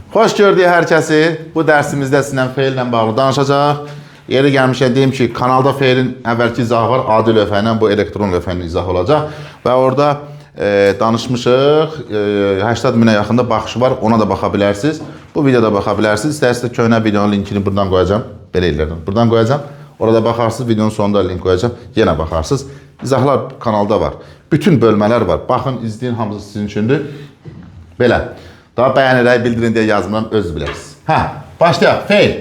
Xoş gördük hər kəsi. Bu dərsimizdə sizinlə feillə bağlı danışacaq. Yeri gəlmişəm deyim ki, kanalda feilin əvvəlki izahı var. Adi lövhə ilə bu elektron lövhənin izahı olacaq. Və orada danışmışıq. 80 minə yaxında baxışı var. Ona da baxa bilərsiniz. Bu videoda baxa bilərsiniz. İstərsiniz köhnə videonun linkini buradan qoyacağım. Belə ellərdən. Buradan qoyacağım. Orada baxarsınız. Videonun sonunda link qoyacağım. Yenə baxarsınız. İzahlar kanalda var. Bütün bölmələr var. Baxın, izləyin, hamısı sizin üçündür. Belə. Daha bəyənərək bildirin deyə yazmıram, öz bilərsiniz. Başlayaq. Feil.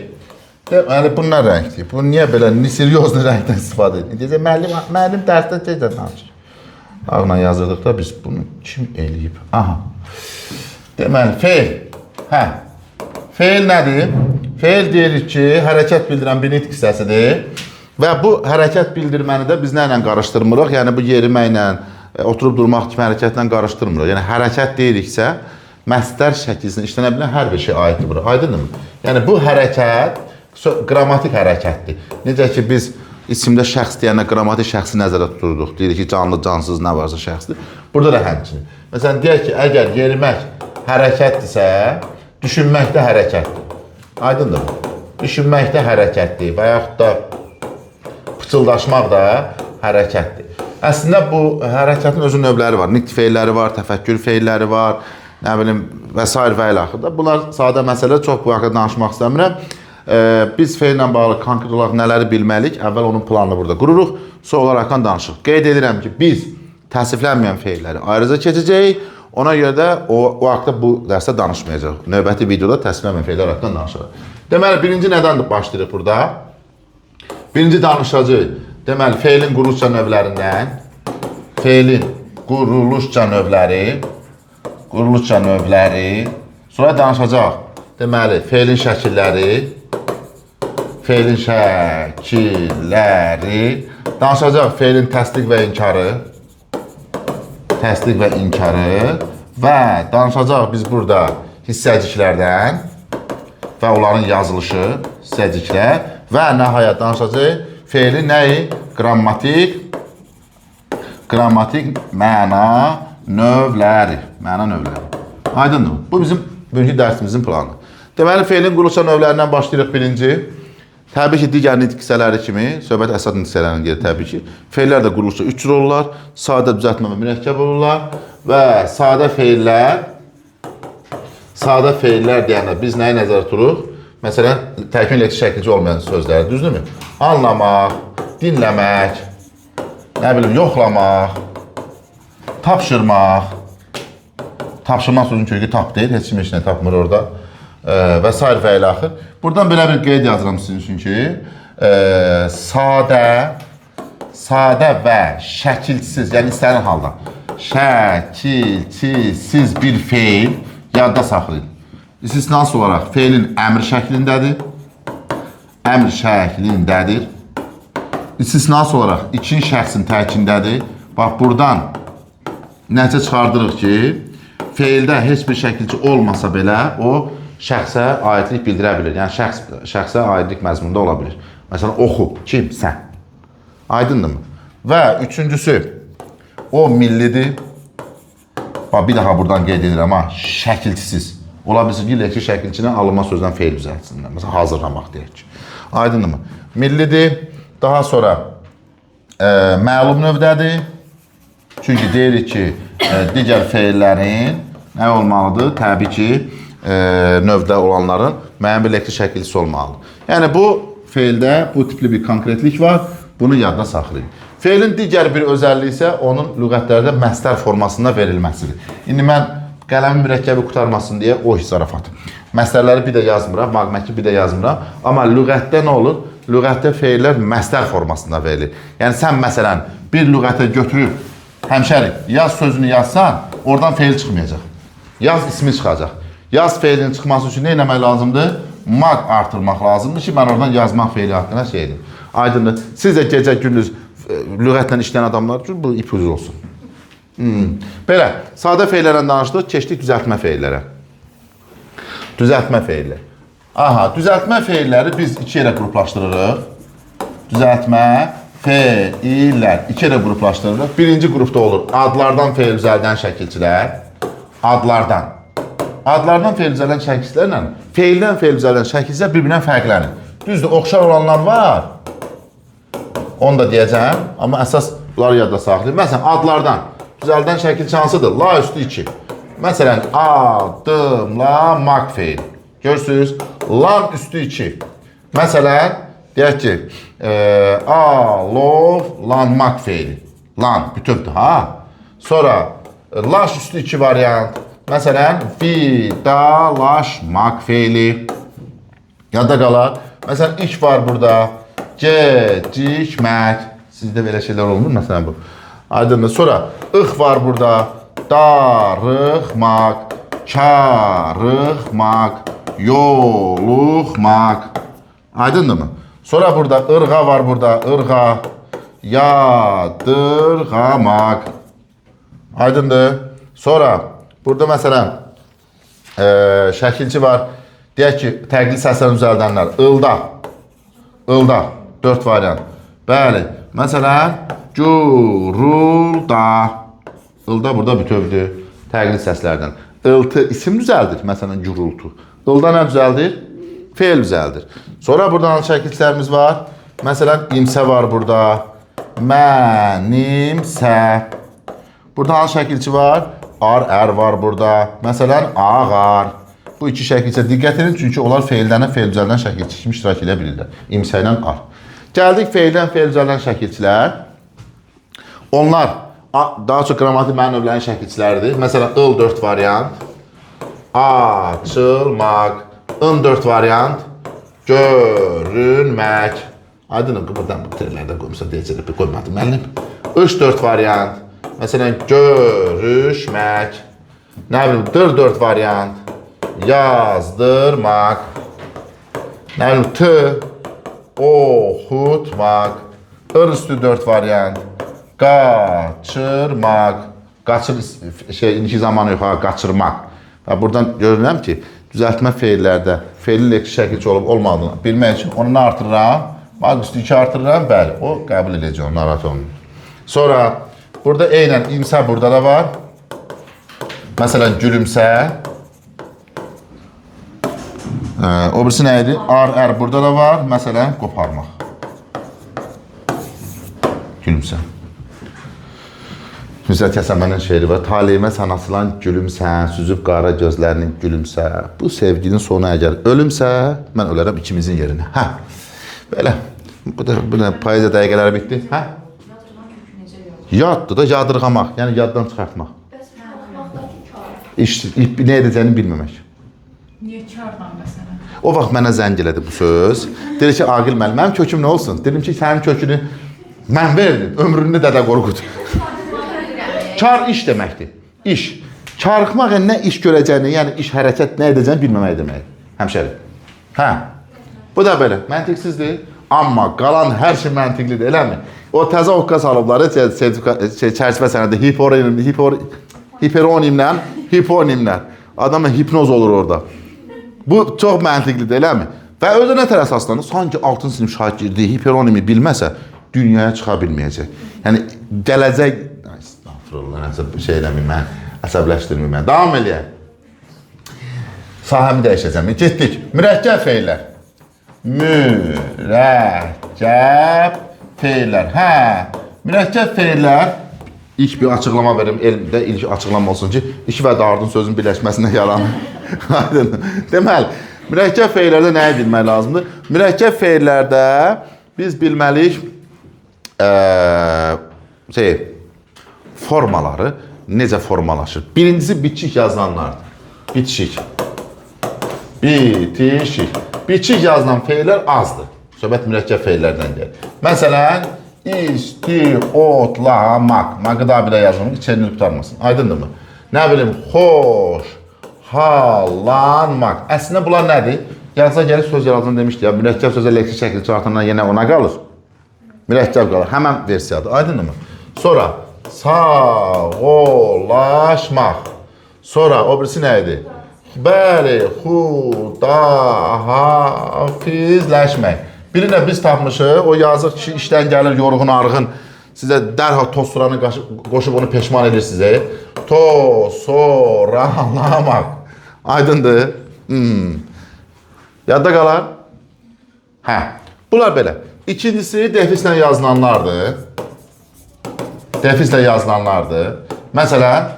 Deməli, bunlar rəngdir. Bu niyə belə seriozlu rəngdən istifadə edir? Deyəcək, müəllim dərsdə tezdən danışır. Ağla yazırdıqda biz bunu kim eləyib? Aha. Deməli, feil. Feil nədir? Feil deyirik ki, hərəkət bildirən bir nitq hissəsidir. Və bu hərəkət bildirməni də biz nə ilə qarışdırmırıq? Yəni, bu yeriməklə, oturub durmaq kimi hərəkətlə qarışdırmırıq. Yəni, hərəkət deyiriksə, məstər şəkilsində işlənə bilən hər bir şey aiddir bura. Aydındır mı? Yəni, bu hərəkət qrammatik hərəkətdir. Necə ki, biz isimdə şəxs deyəndə qrammatik şəxsi nəzərdə tuturduq. Deyirik ki, canlı, cansız, nə varsa şəxsdir. Burada da həmçinin. Məsələn, deyək ki, əgər yerimək hərəkətdirsə, düşünmək də hərəkətdir. Aydındır mı? Düşünmək də hərəkətdir və yaxud da pıçıldaşmaq da hərəkətdir. Əslində, bu hərəkətin özü növləri var. Nitq feilləri var, təfəkkür feilləri var, nə bilim, və s. və ilə axırda. Bunlar sadə məsələ, çox bu haqqda danışmaq istəmirəm. Biz feillə bağlı konkret olaraq nələri bilməliyik? Əvvəl onun planını burada qururuq, sonra olaraqdan danışıq. Qeyd edirəm ki, biz təsniflənməyən feilləri ayrıca keçəcəyik. Ona görə də o haqda bu dərsdə danışmayacaq. Növbəti videoda təsniflənməyən feillər haqqında danışacaq. Deməli, birinci nədən başlayırıq burada? Birinci danışacağıq. Deməli, feilin quruluşca növlərindən. Feilin quruluşca növləri. Sonra danışacaq. Deməli, feilin şəkilləri. Danışacaq feilin təsdiq və inkarı. Və danışacaq biz burada hissəciklərdən və onların yazılışı, hissəciklər. Və nəhayət danışacaq feilin nəyi? Qrammatik məna növləri. Aydındır mı? Bu bizim bugünkü dərsimizin planı. Deməli, feilin quruluşa növlərindən başlayırıq birinci. Təbii ki, digər nitq hissələri kimi, söhbət əsas nitq hissələrinə gedir təbii ki. Feillər də quruluşda 3 cür olurlar. Sadə, düzəltmə və mürəkkəb olurlar. Və sadə feillər deyəndə biz nəyi nəzərdə tuturuq? Məsələn, təkmil elektrik şəkilci olmayan sözlər, düzdürmü? Anlamaq, dinləmək, nə bilim, yoxlamaq, tapşırmaq. Tapşırmaq sözün kökü tap deyil, heç kim heç nə tapmır orada. Və s. və ilə axır. Buradan belə bir qeyd yazıram sizin üçün ki, sadə və şəkilsiz, yəni istənilən halda, şəkilsiz bir feil yadda saxlayın. İstisnası olaraq feilin əmr şəklindədir. İstisnası olaraq ikinci şəxsin təkindədir. Bax, buradan nəticə çıxardırıq ki, feildə heç bir şəkilçi olmasa belə, o şəxsə aidlik bildirə bilir. Yəni, şəxsə aidlik məzmunda ola bilir. Məsələn, oxu, kim? Sən. Aydındır mı? Və üçüncüsü, o millidir. Bir daha buradan qeyd edirəm, şəkilçisiz. Ola bilsin ki, elektrik şəkilçinin alınma sözdən feil düzəltsinlər. Məsələn, hazırlamaq deyək ki. Aydındır mı? Millidir. Daha sonra məlum növdədir. Çünki deyirik ki, digər feillərin nə olmalıdır? Təbii ki, növdə olanların müəyyən bir elektrik şəkilçisi olmalıdır. Yəni, bu feildə bu tipli bir konkretlik var. Bunu yadda saxlayın. Feilin digər bir özəlliyi isə onun lüğətlərdə məstər formasında verilməsidir. İndi mən qələmin mürəkkəbi qurtarmasın deyə o zarafat. Məstərləri bir də yazmıram, magmətki bir də yazmıram. Amma lüğətdə nə olur? Lüğətdə feillər məstər formasında verilir. Yəni, sən məsələn bir lüğətə götürüb həmşərik, yaz sözünü yazsan, oradan feil çıxmayacaq. Yaz ismi çıxacaq. Yaz feilinin çıxması üçün nə etmək lazımdır? Mag artırmaq lazımdır ki, mən oradan yazmaq feili haqqında şey edim. Aydındır. Siz də gecə-gündüz lüğətlə işləyən adamlar üçün bu ip ucuz olsun. Belə, sadə feillərdən danışdıq, keçdik düzəltmə feillərə. Düzəltmə feilləri. Düzəltmə feilləri biz iki yerə qruplaşdırırıq. Düzəltmə feillər iki yerə qruplaşdırırıq. Birinci qrupda olur adlardan feil düzəldən şəkilçilər. Adlardan. adlardan feil düzələn şəkillərlə feildən feil düzələn şəkillər bir-birindən fərqlənir. Düzdür, oxşar olanlar var. Onu da deyəcəm, amma əsas bunları yadda saxlayın. Məsələn, adlardan düzəldən şəkil hansıdır? La üstü 2. Məsələn, adımlamaq feil. Görürsünüz, lan üstü 2. Məsələn, deyək ki, alovlanmaq feili. Lan, bütövdür, ha? Sonra, laş üstü 2 variant. Məsələn, vidalaşmaq feili. Yadda qalar. Məsələn, iş var burada. Gecikmək. Sizdə belə şeylər olmur, məsələn bu. Aydındır. Sonra, ıq var burada. Darıxmaq, karıxmaq, yoluxmaq. Aydındır mı? Sonra burada ırğa var burada. Irğa, yadırğamaq. Aydındır. Sonra burada məsələn şəkilçi var. Deyək ki, təqlid səslərini düzəldənlər. Ilda. Ilda. 4 variant. Bəli. Məsələn, gurulda. Ilda burada bütövdür. Təqlid səslərdən. Iltı isim düzəldir. Məsələn, gurultu. Ilda nə düzəldir? Feil düzəldir. Sonra burada hansı şəkilçilərimiz var? Məsələn, imsə var burada. Mənimsə. Burada hansı şəkilçi var? Ar var burada. Məsələn, ağar. Bu iki şəkilçə diqqət edin, çünki onlar feildən feil düzəldən şəkilçi kimi iştirak edə bilirlər. İmsə ilə ar. Gəldik feildən feil düzəldən şəkilçilər. Onlar daha çox qrammatik məna növlərin şəkilçiləridir. Məsələn, ıl 4 variant. Açılmaq. In 4 variant. Görünmək. Aydınım, buradan bu terlərdə qoymuşsa deyəcək, qoymadım mənim. Iş 4 variant. Məsələn, görüşmək. Nə bilim, dır 4 variant. Yazdırmaq. Nə bilim, oxutmaq. Ir üstü 4 variant. Qaçırmaq. Qaçır, indiki zamanı yox, qaçırmaq. Və buradan görürəm ki, düzəltmə feillərdə feilin leksi şəkilçi olub olmadığını bilmək üçün onu nə artırıram? Maq üstü 2 artırıram, bəli, o qəbul edəcək, narahat olunur. Sonra, burada eynən imsə burada da var. Məsələn, gülümsə. O birisi nə idi? Ar burada da var. Məsələn, qoparmaq. Gülümsə. Müzət Həsənbənin şeiri var. Taleyimə sən asılan gülümsən, süzüb qara gözlərinin gülümsə. Bu sevginin sonu əgər ölümsə, mən ölərəm ikimizin yerinə. Hə, belə. Bu da poeziya dəqiqələri bitdi. Hə? Yaddır da, yadırğamaq, yəni yaddan çıxartmaq. Nə edəcəyini bilməmək. Niyə kardan məsələn? O vaxt mənə zəng elədi bu söz. Dedi ki, Aqil müəllim, mənim köküm nə olsun? Dedim ki, sənin kökünü mən verdim, ömrünü Dədə Qorqud. Kar iş deməkdir. İş. Karıxmaq nə iş görəcəyini, yəni iş hərəkət nə edəcəyini bilməmək deməkdir. Həmşəri. Hə. Bu da belə. Məntiqsizdir. Amma qalan hər şey məntiqlidir, eləmi? O təzə oqqa salıbları çərçivə sənədə hiperonimlə. Adamla hipnoz olur orada. Bu çox məntiqlidir, eləmi? Və özü nə tər əsaslanır? Sanki 6-cı sinif şagirdi hiperonimi bilməsə, dünyaya çıxa bilməyəcək. Yəni, gələcək... şey eləməyim, mən əsəbləşdirməyim, mən. Davam eləyək. Sahəmi dəyişəcəm. Getdik. Mürəkkəb feillər. Mürəkkəb feillər. Hə, mürəkkəb feillər. İlk bir açıqlama verim, elmdə ilk açıqlama olsun ki, iki və dardın sözün birləşməsində yaranır. Deməli, mürəkkəb feillərdə nəyə bilmək lazımdır? Mürəkkəb feillərdə biz bilməliyik formaları necə formalaşır? Birincisi bitişik yazılanlardır. Bitişik. Bitişik. Bitişik yazılan feillər azdır. Söhbət mürəkkəb feillərdən gəlir. Məsələn, istiotlamaq. Maqda belə yazılır ki, çenini qutarmasın. Aydındır mı? Nə bilim, xoş, hallanmaq. Əslində bunlar nədir? Yazıza gəlir söz yaradığını demişdi ya, mürəkkəb sözə leksi şəkli çıxartandan yenə ona qalır. Mürəkkəb qalır. Həmən versiyadır. Aydındır mı? Sonra, sağollaşmaq. Sonra, o birisi nə idi? Bəli, xudahafizləşmək. Birinə biz tapmışıq, o yazıq kişi işdən gəlir, yorğun, arğın. Sizə dərhal toz suranı qoşub onu peşman edir sizə. Tosoralamaq. Aydındır. Yadda qalar? Hə. Bunlar belə. İkincisi defislə yazılanlardır. Defislə yazılanlardır. Məsələn,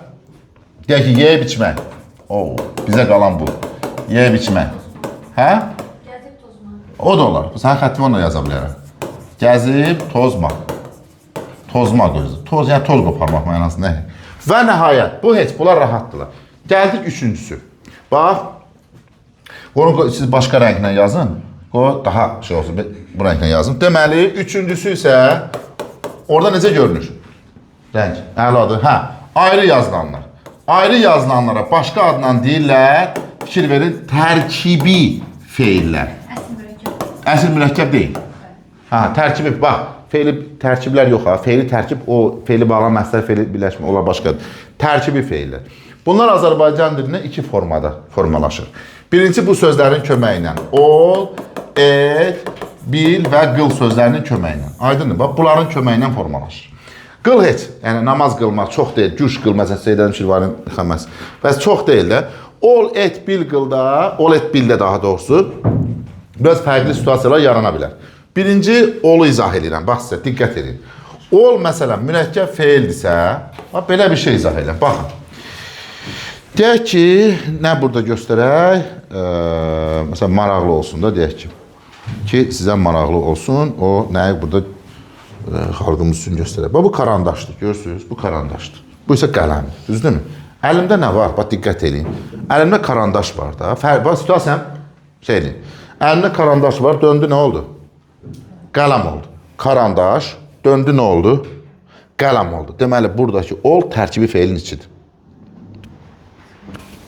deyək ki, yeyib içmək. Bizə qalan bu. Yeyib içmək. Hə? Gəzib tozmaq. O da olar. Sən xəttimi onunla yaza bilərəm. Gəzib tozmaq. Tozmaq özü. Yəni toz qoparmaq mənasında. Və nəhayət, bu heç, bunlar rahatdırlar. Gəldik üçüncüsü. Bax, onu siz başqa rənglə yazın. O daha şey olsun, bu rənglə yazın. Deməli, üçüncüsü isə orada necə görünür? Rəng, əladır. Hə, ayrı yazılanlar. Ayrı yazılanlara başqa adla deyirlər, fikir verin, tərkibi feillər. Əsl mürəkkəb. Əsl mürəkkəb deyil. Hə, tərkibi, bax, feili tərkiblər yox ha. Feili tərkib, o feili bağlan məsələ, feili birləşmə, onlar başqadır. Tərkibi feillər. Bunlar Azərbaycan dilində iki formada formalaşır. Birinci bu sözlərin köməyi ilə. Ol, et, bil və qıl sözlərinin köməyi ilə. Aydındır, bax, bunların köməyi ilə formalaşır. Qıl heç, yəni namaz qılmaq çox deyil, güş qıl, məsələn, Seyyidəlim Şirvanın xəməs. Bəs çox deyil də. Ol, et, bil qılda, ol, et, bildə daha doğrusu, biraz fərqli situasiyalar yarana bilər. Birinci, olu izah edirəm, bax sizə, diqqət edin. Ol, məsələn, mürəkkəb feildirsə, belə bir şey izah edirəm, baxın. Deyək ki, nə burada göstərək? Məsələn, maraqlı olsun da, deyək ki, sizə maraqlı olsun, o nəyi burada xalqımız üçün göstərək. Bu karandaşdır, görürsünüz, bu karandaşdır. Bu isə qələmdir, düzdürmü? Əlimdə nə var? Bax, diqqət edin. Əlimdə karandaş var da. Bax, tutasəm, şey edin. Əlimdə karandaş var, döndü, nə oldu? Qələm oldu. Karandaş, döndü, nə oldu? Qələm oldu. Deməli, buradakı ol tərkibi feilin içidir.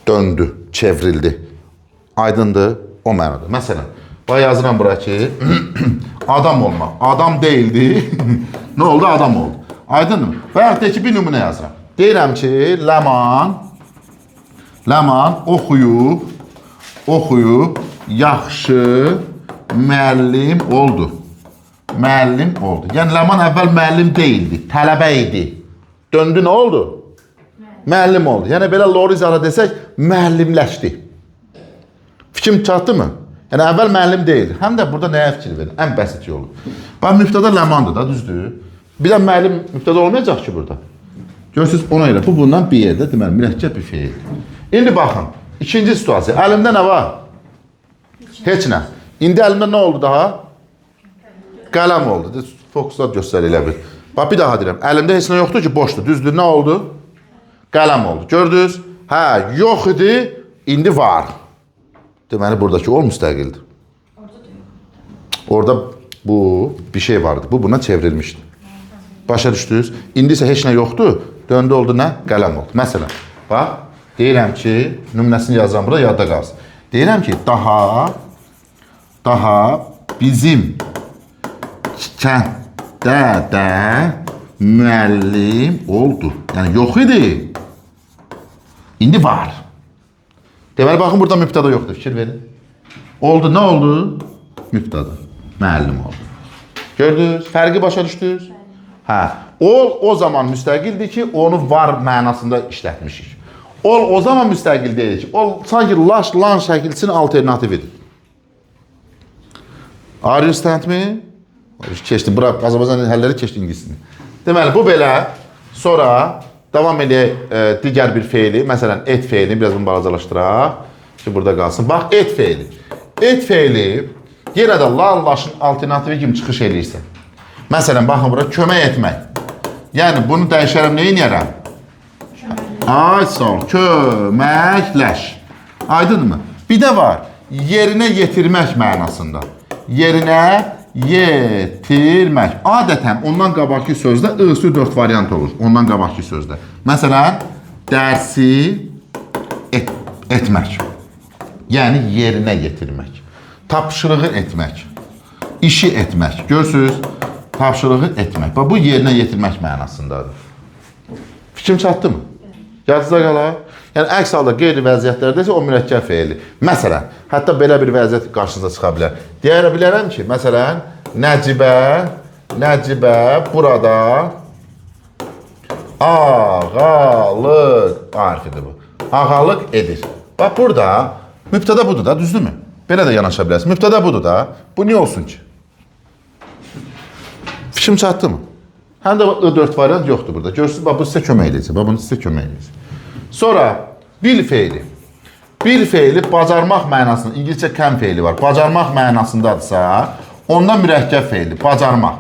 Döndü, çevrildi. Aydındır, o mənada. Məsələn, bax, yazıram bura ki, adam olmaq. Adam deyildi, nə oldu? Adam oldu. Aydındır. Və yaxud deyək ki, bir nümunə yazıram. Deyirəm ki, Ləman oxuyub, yaxşı müəllim oldu. Müəllim oldu. Yəni, Ləman əvvəl müəllim deyildi, tələbə idi. Döndü, nə oldu? Müəllim oldu. Yəni, belə lor izahla desək, müəllimləşdi. Fikrim çatdı mı? Yəni, əvvəl müəllim deyildi. Həm də burada nəyə fikir verin? Ən bəsit yolu. Bax, mübtəda Ləmandır da, düzdür. Bir də müəllim mübtəda olmayacaq ki, burada. Görürsünüz, ona elə. Bu, bundan bir yerdə, deməli, mürəkkəb bir feil. İndi baxın, ikinci situasiya. Əlimdə nə var? Heç nə. İndi əlimdə nə oldu daha? Qələm oldu. Fokuslar göstər elə bir. Bax, bir daha deyirəm. Əlimdə heç nə yoxdur ki, boşdur. Düzdür, nə oldu? Qələm oldu. Gördünüz? Hə, yox idi, indi var. Deməli, buradakı ol müstəqildir. Orada bu bir şey vardı. Bu buna çevrilmişdi. Başa düşdünüz? İndi isə heç nə yoxdur. Döndü oldu nə? Qələm oldu. Məsələn, bax, deyirəm ki, nümunəsini yazıram burada, yadda qalsın. Deyirəm ki, daha bizim kənddə də müəllim oldu. Yəni, yox idi. İndi var. Deməli, baxın, burada mübtəda yoxdur, fikir verin. Oldu, nə oldu? Mübtəda. Müəllim oldu. Gördünüz? Fərqi başa düşdünüz? Hə. Ol, o zaman müstəqildir ki, onu var mənasında işlətmişik. Ol, o zaman müstəqil deyil ki, ol, sanki lan şəkilçinin alternatividir. Are you understand me? Keçdi, bura, Azərbaycan həlləri keçdi ingilisini. Deməli, bu belə, sonra davam edək digər bir feili, məsələn, et feilini biraz bunu balacalaşdıraq ki, burada qalsın. Bax, et feili. Et feili yenə də lan-laşın alternativi kimi çıxış eləyirsə. Məsələn, baxın bura, kömək etmək. Yəni, bunu dəyişərəm, neyin yerəm? Ay, sağ ol, köməkləş. Aydınmı? Bir də var, yerinə yetirmək mənasında. Yerinə yetirmək. Adətən ondan qabaqki sözdə ısı 4 variant olur. Ondan qabaqki sözdə. Məsələn, dərsi etmək. Yəni, yerinə yetirmək. Tapşırığı etmək. İşi etmək. Görürsünüz? Tapşırığı etmək. Bu yerinə yetirmək mənasındadır. Fikrim çatdı mı? Yadınızda qalar. Yəni, əks halda qeyri-vəziyyətlərdə isə o mürəkkəb feili. Məsələn, hətta belə bir vəziyyət qarşınıza çıxa bilər. Deyə bilərəm ki, məsələn, Nəcibə burada ağalıq, harfidir bu, ağalıq edir. Bax burada mübtəda budur da, düzdürmü? Belə də yanaşa bilərsiniz. Mübtəda budur da. Bu niyə olsun ki? Fikrim çatdı mı? Həm də I4 variant yoxdur burada. Görürsünüz, bax bu sizə kömək edəcək. Bax bunu sizə kömək edəcək. Sonra bil feili. Bil feili bacarmaq mənasında, İngilizcə can feili var. Bacarmaq mənasındadırsa, ondan mürəkkəb feili, bacarmaq.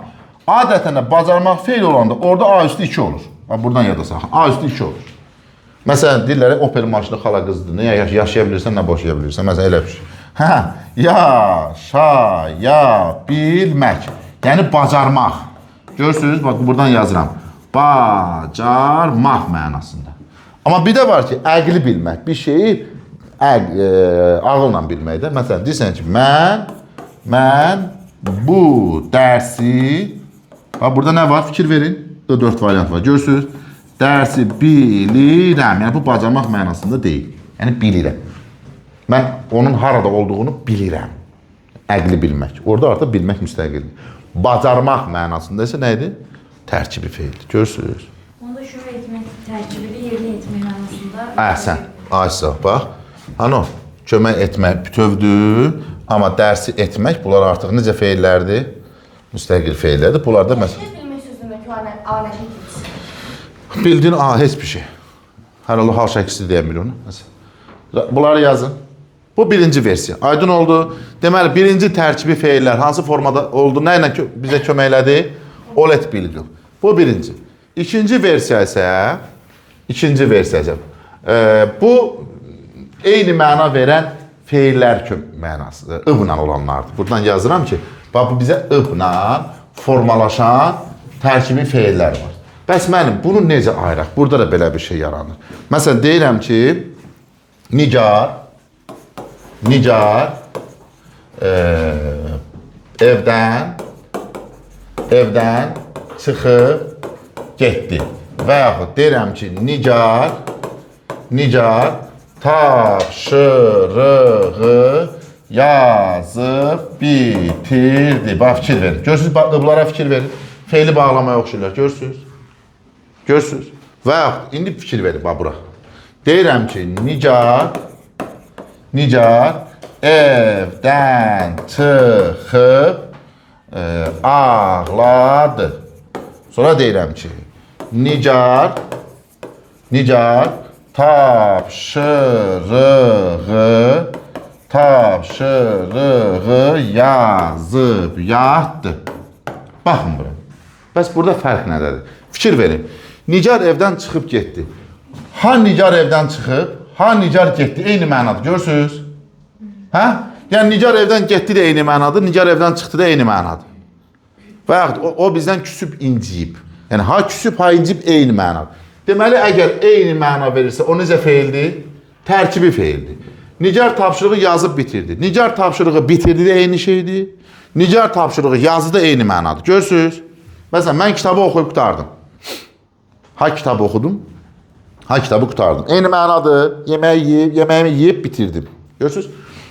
Adətən də bacarmaq feili olanda orada A üstü 2 olur. Bax buradan yada saxla. A üstü 2 olur. Məsələn, deyirlər, Opel maşını xala qızdır. Nə yaşaya bilirsən, nə boşaya bilirsən. Məsələn, elə bir şey. Hə, yaşaya bilmək. Yəni, bacarmaq. Görürsünüz, bax, buradan yazıram. Bacarmaq mənasında. Amma bir də var ki, əqli bilmək. Bir şeyi ağılla bilməkdə. Məsələn, deyirsən ki, mən bu dərsi, bax, burada nə var? Fikir verin. 4 variant var. Görürsünüz, dərsi bilirəm. Yəni, bu bacarmaq mənasında deyil. Yəni, bilirəm. Mən onun harada olduğunu bilirəm. Əqli bilmək. Orada artıq bilmək müstəqildir. Bacarmaq mənasında isə nə idi? Tərkibi feildir. Görürsünüz. Onda şunu etmək, tərkibini yerinə etmək mənasında. Əhsən. Aysa, bax. Ano, kömək etmək bütövdür. Amma dərsi etmək, bunlar artıq necə feillərdir? Müstəqil feillərdir. Bunlar da məsələn... Bilmək sözündə ki, anə şəkilsi. Bildiyin heç bir şey. Hər Allah hal şəkilsi deyəmir onu. Bunları yazın. Bu birinci versiya. Aydın oldu. Deməli, birinci tərkibi feillər hansı formada oldu? Nə ilə bizə köməklədi? Olet bilgi. Bu birinci. İkinci versiya isə bu eyni məna verən feillər mənasıdır. I-la olanlardır. Buradan yazıram ki, bax bu bizə I-la formalaşan tərkibi feillər var. Bəs mənim bunu necə ayıraq? Burada da belə bir şey yaranır. Məsələn, deyirəm ki, Nigar evdən çıxıb getdi. Və yaxud deyirəm ki, Nigar tapşırığı yazıb bitirdi. Bax, fikir verin. Görürsünüz, bunlara fikir verin. Feili bağlamaya oxşayırlar. Görürsünüz. Və yaxud, indi fikir verin, bax, bura. Deyirəm ki, Nigar evdən çıxıb ağladı. Sonra deyirəm ki, Nigar tapşırığı yazıb yatdı. Baxın bura. Bəs burada fərq nədədir? Fikir verin. Nigar evdən çıxıb getdi. Ha Nigar evdən çıxıb, ha Nigar getdi. Eyni mənadır. Görürsünüz? Hə? Yəni Nigar evdən getdi də eyni mənadır, Nigar evdən çıxdı da eyni mənadır. Və yaxud o bizdən küsüb inciyib. Yəni ha küsüb, ha inciyib eyni mənadır. Deməli, əgər eyni məna verirsə, o necə feildir? Tərkibi feildir. Nigar tapşırığı yazıb bitirdi. Nigar tapşırığı bitirdi də eyni şeydir. Nigar tapşırığı yazdı da eyni mənadır. Görürsünüz? Məsələn, mən kitabı oxuyub qutardım. Ha kitabı oxudum, ha kitabı qutardım. Eyni mənadır. Yeməyimi yeyib bitirdim. Görürsünüz?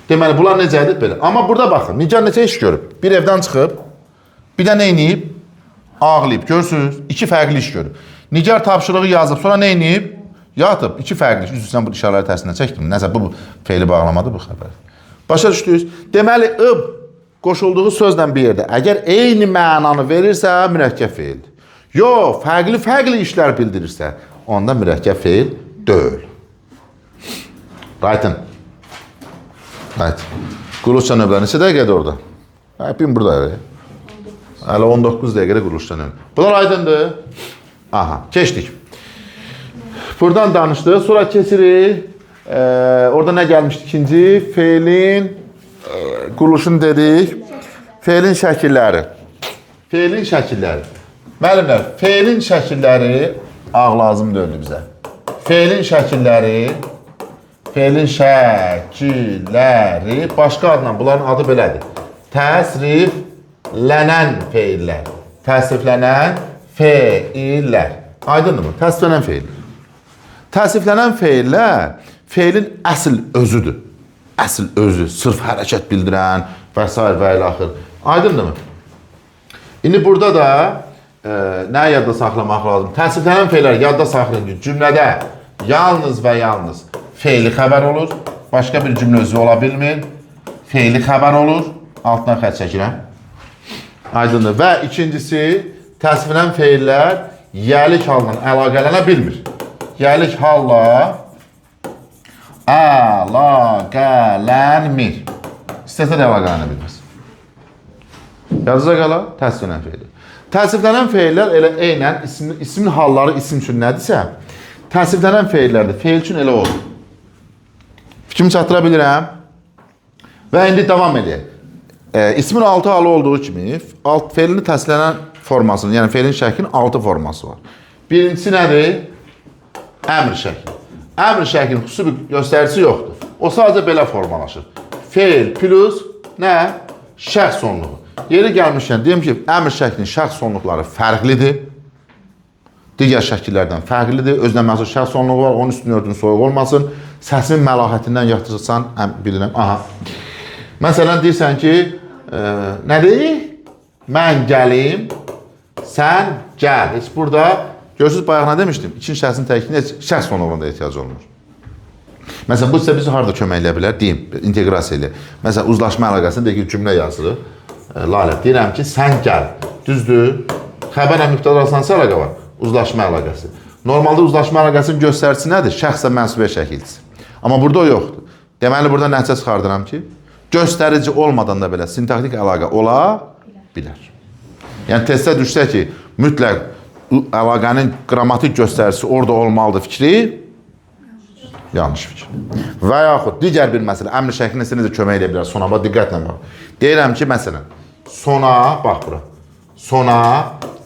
Deməli, bunlar necədir? Belə. Amma burada baxın, Nigar neçə iş görüb? Bir evdən çıxıb, bir də neyniyib? Ağlayıb. Görürsünüz? İki fərqli iş görüb. Nigar tapşırığı yazıb, sonra neyniyib? Yatıb. İki fərqli iş. Üzrsən bu işarələri tərsindən çəkdim. Nəsə, bu feili bağlamadır bu xəbər. Başa düşdünüz? Deməli, ıb qoşulduğu sözlə bir yerdə. Əgər eyni mənanı verirsə, mürəkkəb feildir. Yox, fərqli işlər bildirirsə, onda mürəkkəb feil deyil. Right. Quruluşca növləri neçə dəqiqədir orada? Bin burada. Hələ 19 dəqiqədə quruluşca növləri. Bunlar aydındır. Aha, keçdik. Buradan danışdıq. Sonra keçirik. Orada nə gəlmişdi ikinci? Feilin quruluşunu dedik. Feilin şəkilləri. Müəllimlər, feilin şəkilləri lazım deyildi bizə. Feilin şəkilləri başqa adla, bunların adı belədir. Təsriflənən feillər. Aydındır mı? Təsriflənən feillər. Təsriflənən feillər feilin əsl özüdür. Əsl özü, sırf hərəkət bildirən və s. və ilaxır. Aydındır mı? İndi burada da nə yadda saxlamaq lazım? Təsriflənən feillər yadda saxlayın ki, cümlədə yalnız və yalnız Feili xəbər olur. Başqa bir cümlə özü ola bilmir. Feili xəbər olur. Altdan xətt çəkirəm. Aydındır. Və ikincisi, təsvirlən feillər yəlik halla əlaqələnə bilmir. Yəlik halla əlaqələnmir. İstəsə də əlaqələnə bilməz. Yazıca qala, təsvirlənən feillər. Təsvirlənən feillər elə eynən ismin halları isim üçün nədirsə, təsvirlənən feillərdir. Feil üçün elə olur. Fikrimi çatdıra bilirəm. Və indi davam edək. İsmin 6 halı olduğu kimi, feilini təsvirlənən formasının, yəni feilin şəklinin 6 forması var. Birincisi nədir? Əmr şəkli. Əmr şəklinin xüsusi bir göstəricisi yoxdur. O sadəcə belə formalaşır. Feil plus nə? Şəxs sonluğu. Yeri gəlmişkən, deyim ki, əmr şəklinin şəxs sonluqları fərqlidir. Digər şəkillərdən fərqlidir. Özünə məxsus şəxs sonluğu var, onun üstünü örtün, soyuq olmasın. Səsinin məlahətindən yatırırsan, bilirəm. Aha. Məsələn, deyirsən ki, nədir? Mən gəlim, sən gəl. Heç burada, görürsünüz, bayaq nə demişdim? İkinci şəxsin təkidində heç şəxs sonluğuna ehtiyac olmur. Məsələn, bu sizə bizi harada kömək eləyə bilər? Deyim, inteqrasiya ilə. Məsələn, uzlaşma əlaqəsində deyək ki, cümlə yazılır. Lalə, deyirəm ki, sən gəl. Düzdür? Xəbərlə mübtəda arasında hansı əlaqə var? Uzlaşma əlaqəsi. Normalda uzlaşma əlaqəsinin göstəricisi nədir? Şəxs və mənsubiyyət şəkilçisi. Amma burada o yoxdur. Deməli, burada nəticə çıxardıram ki, göstərici olmadan da belə sintaktik əlaqə ola bilər. Yəni, testə düşsə ki, mütləq əlaqənin qrammatik göstəricisi orada olmalıdır fikri, yanlış fikir. Və yaxud digər bir məsələ, əmr şəklində sizə necə kömək edə bilər? Sona, bax, diqqətlə bax. Deyirəm ki, məsələn, sona, bax bura, sona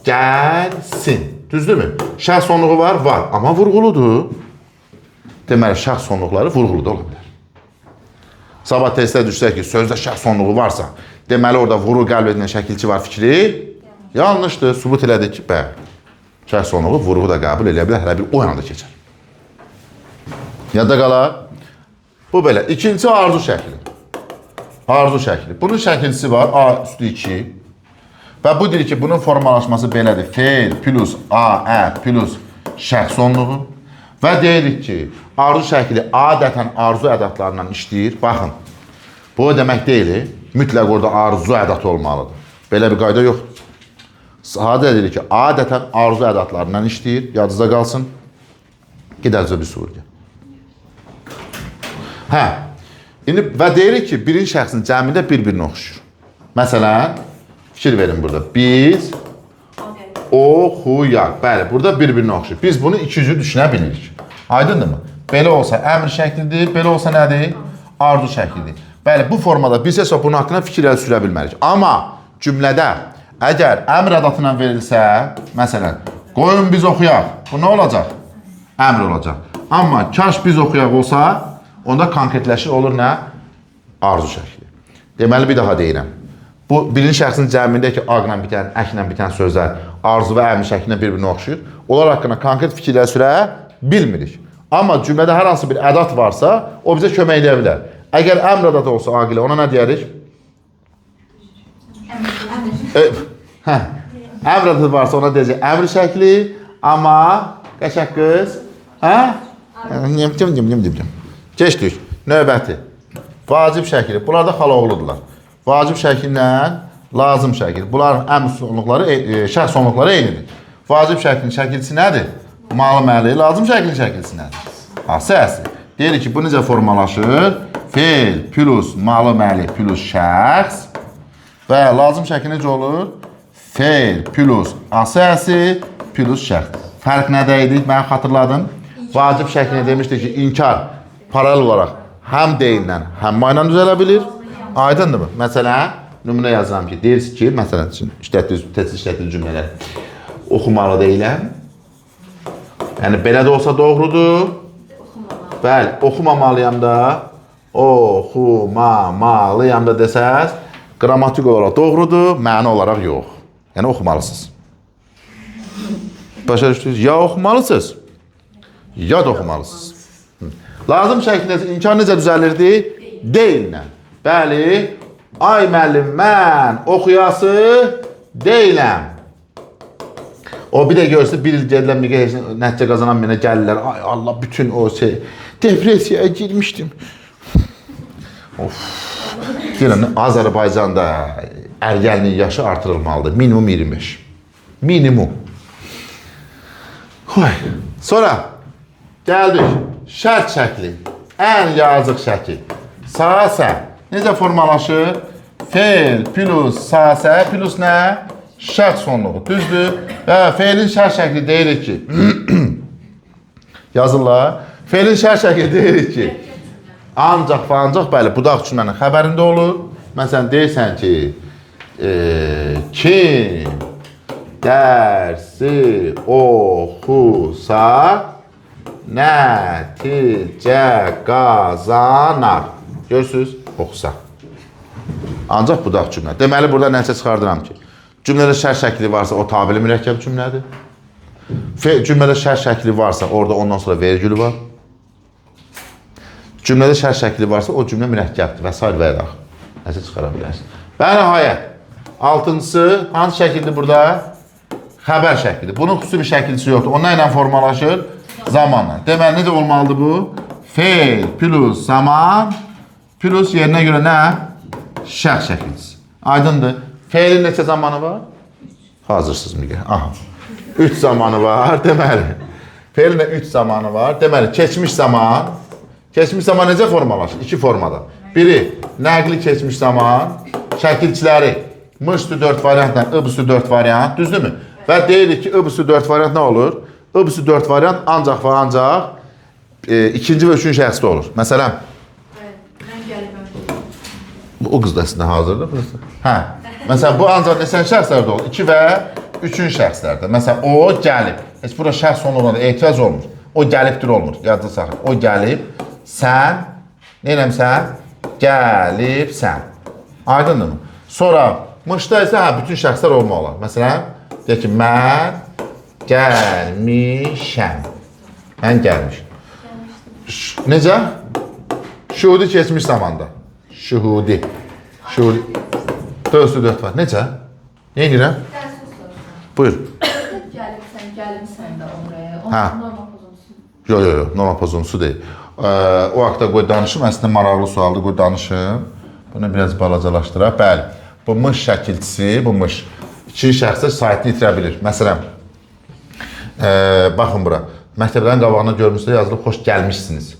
gəlsin. Düzdürmü? Şəxs sonluğu var? Var. Amma vurğuludur. Deməli, şəxs sonluqları vurğulu da ola bilər. Sabah testə düşsə ki, sözdə şəxs sonluğu varsa, deməli, orada vuru qəlb edilən şəkilçi var fikri, yanlışdır. Subut elədik ki, bəli, şəxs sonluğu vurğu da qəbul edə bilər, hələ bir o yana da keçər. Yadda qalar. Bu belə. İkinci arzu şəkli. Arzu şəkli. Bunun şəkilçisi var. A üstü 2. Və bu deyir ki, bunun formalaşması belədir. Feil plus A, Ə plus şəxs sonluğu. Və deyirik ki, arzu şəkli adətən arzu ədatlarından işləyir. Baxın, bu demək deyil, mütləq orada arzu ədatı olmalıdır. Belə bir qayda yoxdur. Sadə deyirik ki, adətən arzu ədatlarından işləyir. Yadınızda qalsın. Gedəcə bir sual gəl. Hə, və deyirik ki, birinci şəxsin cəmində bir-birinə oxşuyur. Məsələn, fikir verin burada. Biz oxuyaq. Bəli, burada bir-birinə oxşuyur. Biz bunu iki yüzlü düşünə bilirik. Aydındır mı? Belə olsa əmr şəklidir, belə olsa nədir? Arzu şəklidir. Bəli, bu formada biz isə bunun haqqında fikirlər sürə bilmərik. Amma cümlədə əgər əmr ədatı ilə verilsə, məsələn, qoyun biz oxuyaq. Bu nə olacaq? Əmr olacaq. Amma kaş biz oxuyaq olsa, onda konkretləşir, olur nə? Arzu şəkli. Deməli, bir daha deyirəm. Bu, birinci şəxsin cəmindəki aqla bitən, əklə bitən sözlər arzu və əmr şəklində bir-birinə oxşuyur. Onlar haqqında konkret fikirlər sürə bilmirik. Amma cümlədə hər hansı bir ədat varsa, o bizə kömək edə bilər. Əgər əmr ədatı olsa aqilə, ona nə deyərik? Əmr ədatı varsa, ona deyəcək əmr şəkli, amma qəşək qız, keçdik, növbəti, vacib şəkli, bunlar da xaloğludular. Vacib şəkillə lazım şəkil. Bunların əmr sonluqları, şəxs sonluqları eynidir. Vacib şəklinin şəkilçisi nədir? Malı məli, lazım şəklinin şəkilçisi nədir? Əsas. Deyirik ki, bu necə formalaşır? Feil plus malı məli plus şəxs və lazım şəkil necə olur? Feil plus əsası plus şəxs. Fərq nədə idi? Mən xatırladım. Vacib şəklində demişdik ki, inkar paralel olaraq həm deyillə, həm mayla düzələ bilir. Aydındır mı? Məsələn, nümunə yazıram ki, deyirsiniz ki, məsələn, tez işlətdiyiniz cümlələr oxumalı deyiləm. Yəni, belə də olsa doğrudur. Bəli, oxumamalıyam da, oxumamalıyam da desəz, qrammatik olaraq doğrudur, məna olaraq yox. Yəni, oxumalısınız. Başa düşdünüz? Ya oxumalısınız, ya da oxumalısınız. Lazım şəklində inkar necə düzəlirdi? Deyillə. Bəli, ay müəllim, mən oxuyası deyiləm. O bir də görürsünüz, bir il gedilən nəticə qazanan mənə gəlirlər. Ay Allah, bütün o şey, Depresiyaya girmişdim. Of. Gelin, Azərbaycanda ərgənlik yaşı artırılmalıdır. Minimum 25. Minimum. Oy. Sonra gəldik. Şərt şəkli. Ən yazıq şəkil. Sasə. Necə formalaşır? Fe'l plus sasə plus nə? Şərt sonluğu. Düzdür? Və fe'lin şərt şəkli deyirik ki. Yazırlar. Fe'lin şərt şəkli deyirik ki. Ancaq və ancaq, bəli, budaq cümlənin xəbərində olur. Məsələn, deyirsən ki, kim dərsi oxusa nəticə qazanar. Görürsünüz? Oxusa. Ancaq budaq cümlə. Deməli, burada nəticə çıxardıram ki, cümlədə şərt şəkli varsa, o tabili mürəkkəb cümlədir. Cümlədə şərt şəkli varsa, orada ondan sonra vergülü var. Cümlədə şərt şəkli varsa, o cümlə mürəkkəbdir və s. və ilə. Nəsə çıxara bilərsiniz. Və nəhayət, altıncısı, hansı şəkildir burada? Xəbər şəklidir. Bunun xüsusi bir şəkilçisi yoxdur. Onunla ilə formalaşır? Zamanla. Deməli, necə olmalıdır bu? Fe'l plus zaman plus yerinə görə nə? Şərt şəkilçisi. Aydındır. Fe'lin neçə zamanı var? Hazırsınız mı? Aha. 3 zamanı var. Deməli, fe'lin 3 zamanı var. Deməli, keçmiş zaman. Keçmiş zaman necə formalaşır? İki formada. Biri, nəqli keçmiş zaman, şəkilçiləri M-4 variantla I-4 variant, düzdürmü? Və deyirik ki, I-4 variant nə olur? I-4 variant ancaq və ancaq ikinci və üçüncü şəxsdə olur. Məsələn, o qız da əslində hazırdır. Hə, məsələn, bu ancaq neçən şəxslərdə olur? 2 və 3-cü şəxslərdə. Məsələn, o gəlib. Heç bura şəxs sonluğuna da ehtiyac olmur. O gəlibdir olmur. Yadda saxlayın. O gəlib. Sən, neynəmsən? Gəlibsən. Aydındır mı? Sonra, mışda isə bütün şəxslər olmaq olar. Məsələn, deyək ki, mən gəlmişəm. Mən gəlmişəm. Necə? Şuhudi keçmiş zamanda. Şuhudi. Şuhudi. 4 var. Necə? Ne edirəm? Buyur. Gəlibsən də oraya. Hə. Normal pozuntusu. Yox, normal pozuntusu deyil. O haqda qoy danışım, əslində maraqlı sualdır, qoy danışım. Bunu biraz balacalaşdıraq. Bəli, bu mış şəkilçisi, bu mış ikinci şəxsdə saytını itirə bilir. Məsələn, baxın bura, məktəblərin qabağına görmüşsünüz, yazılıb, xoş gəlmişsiniz.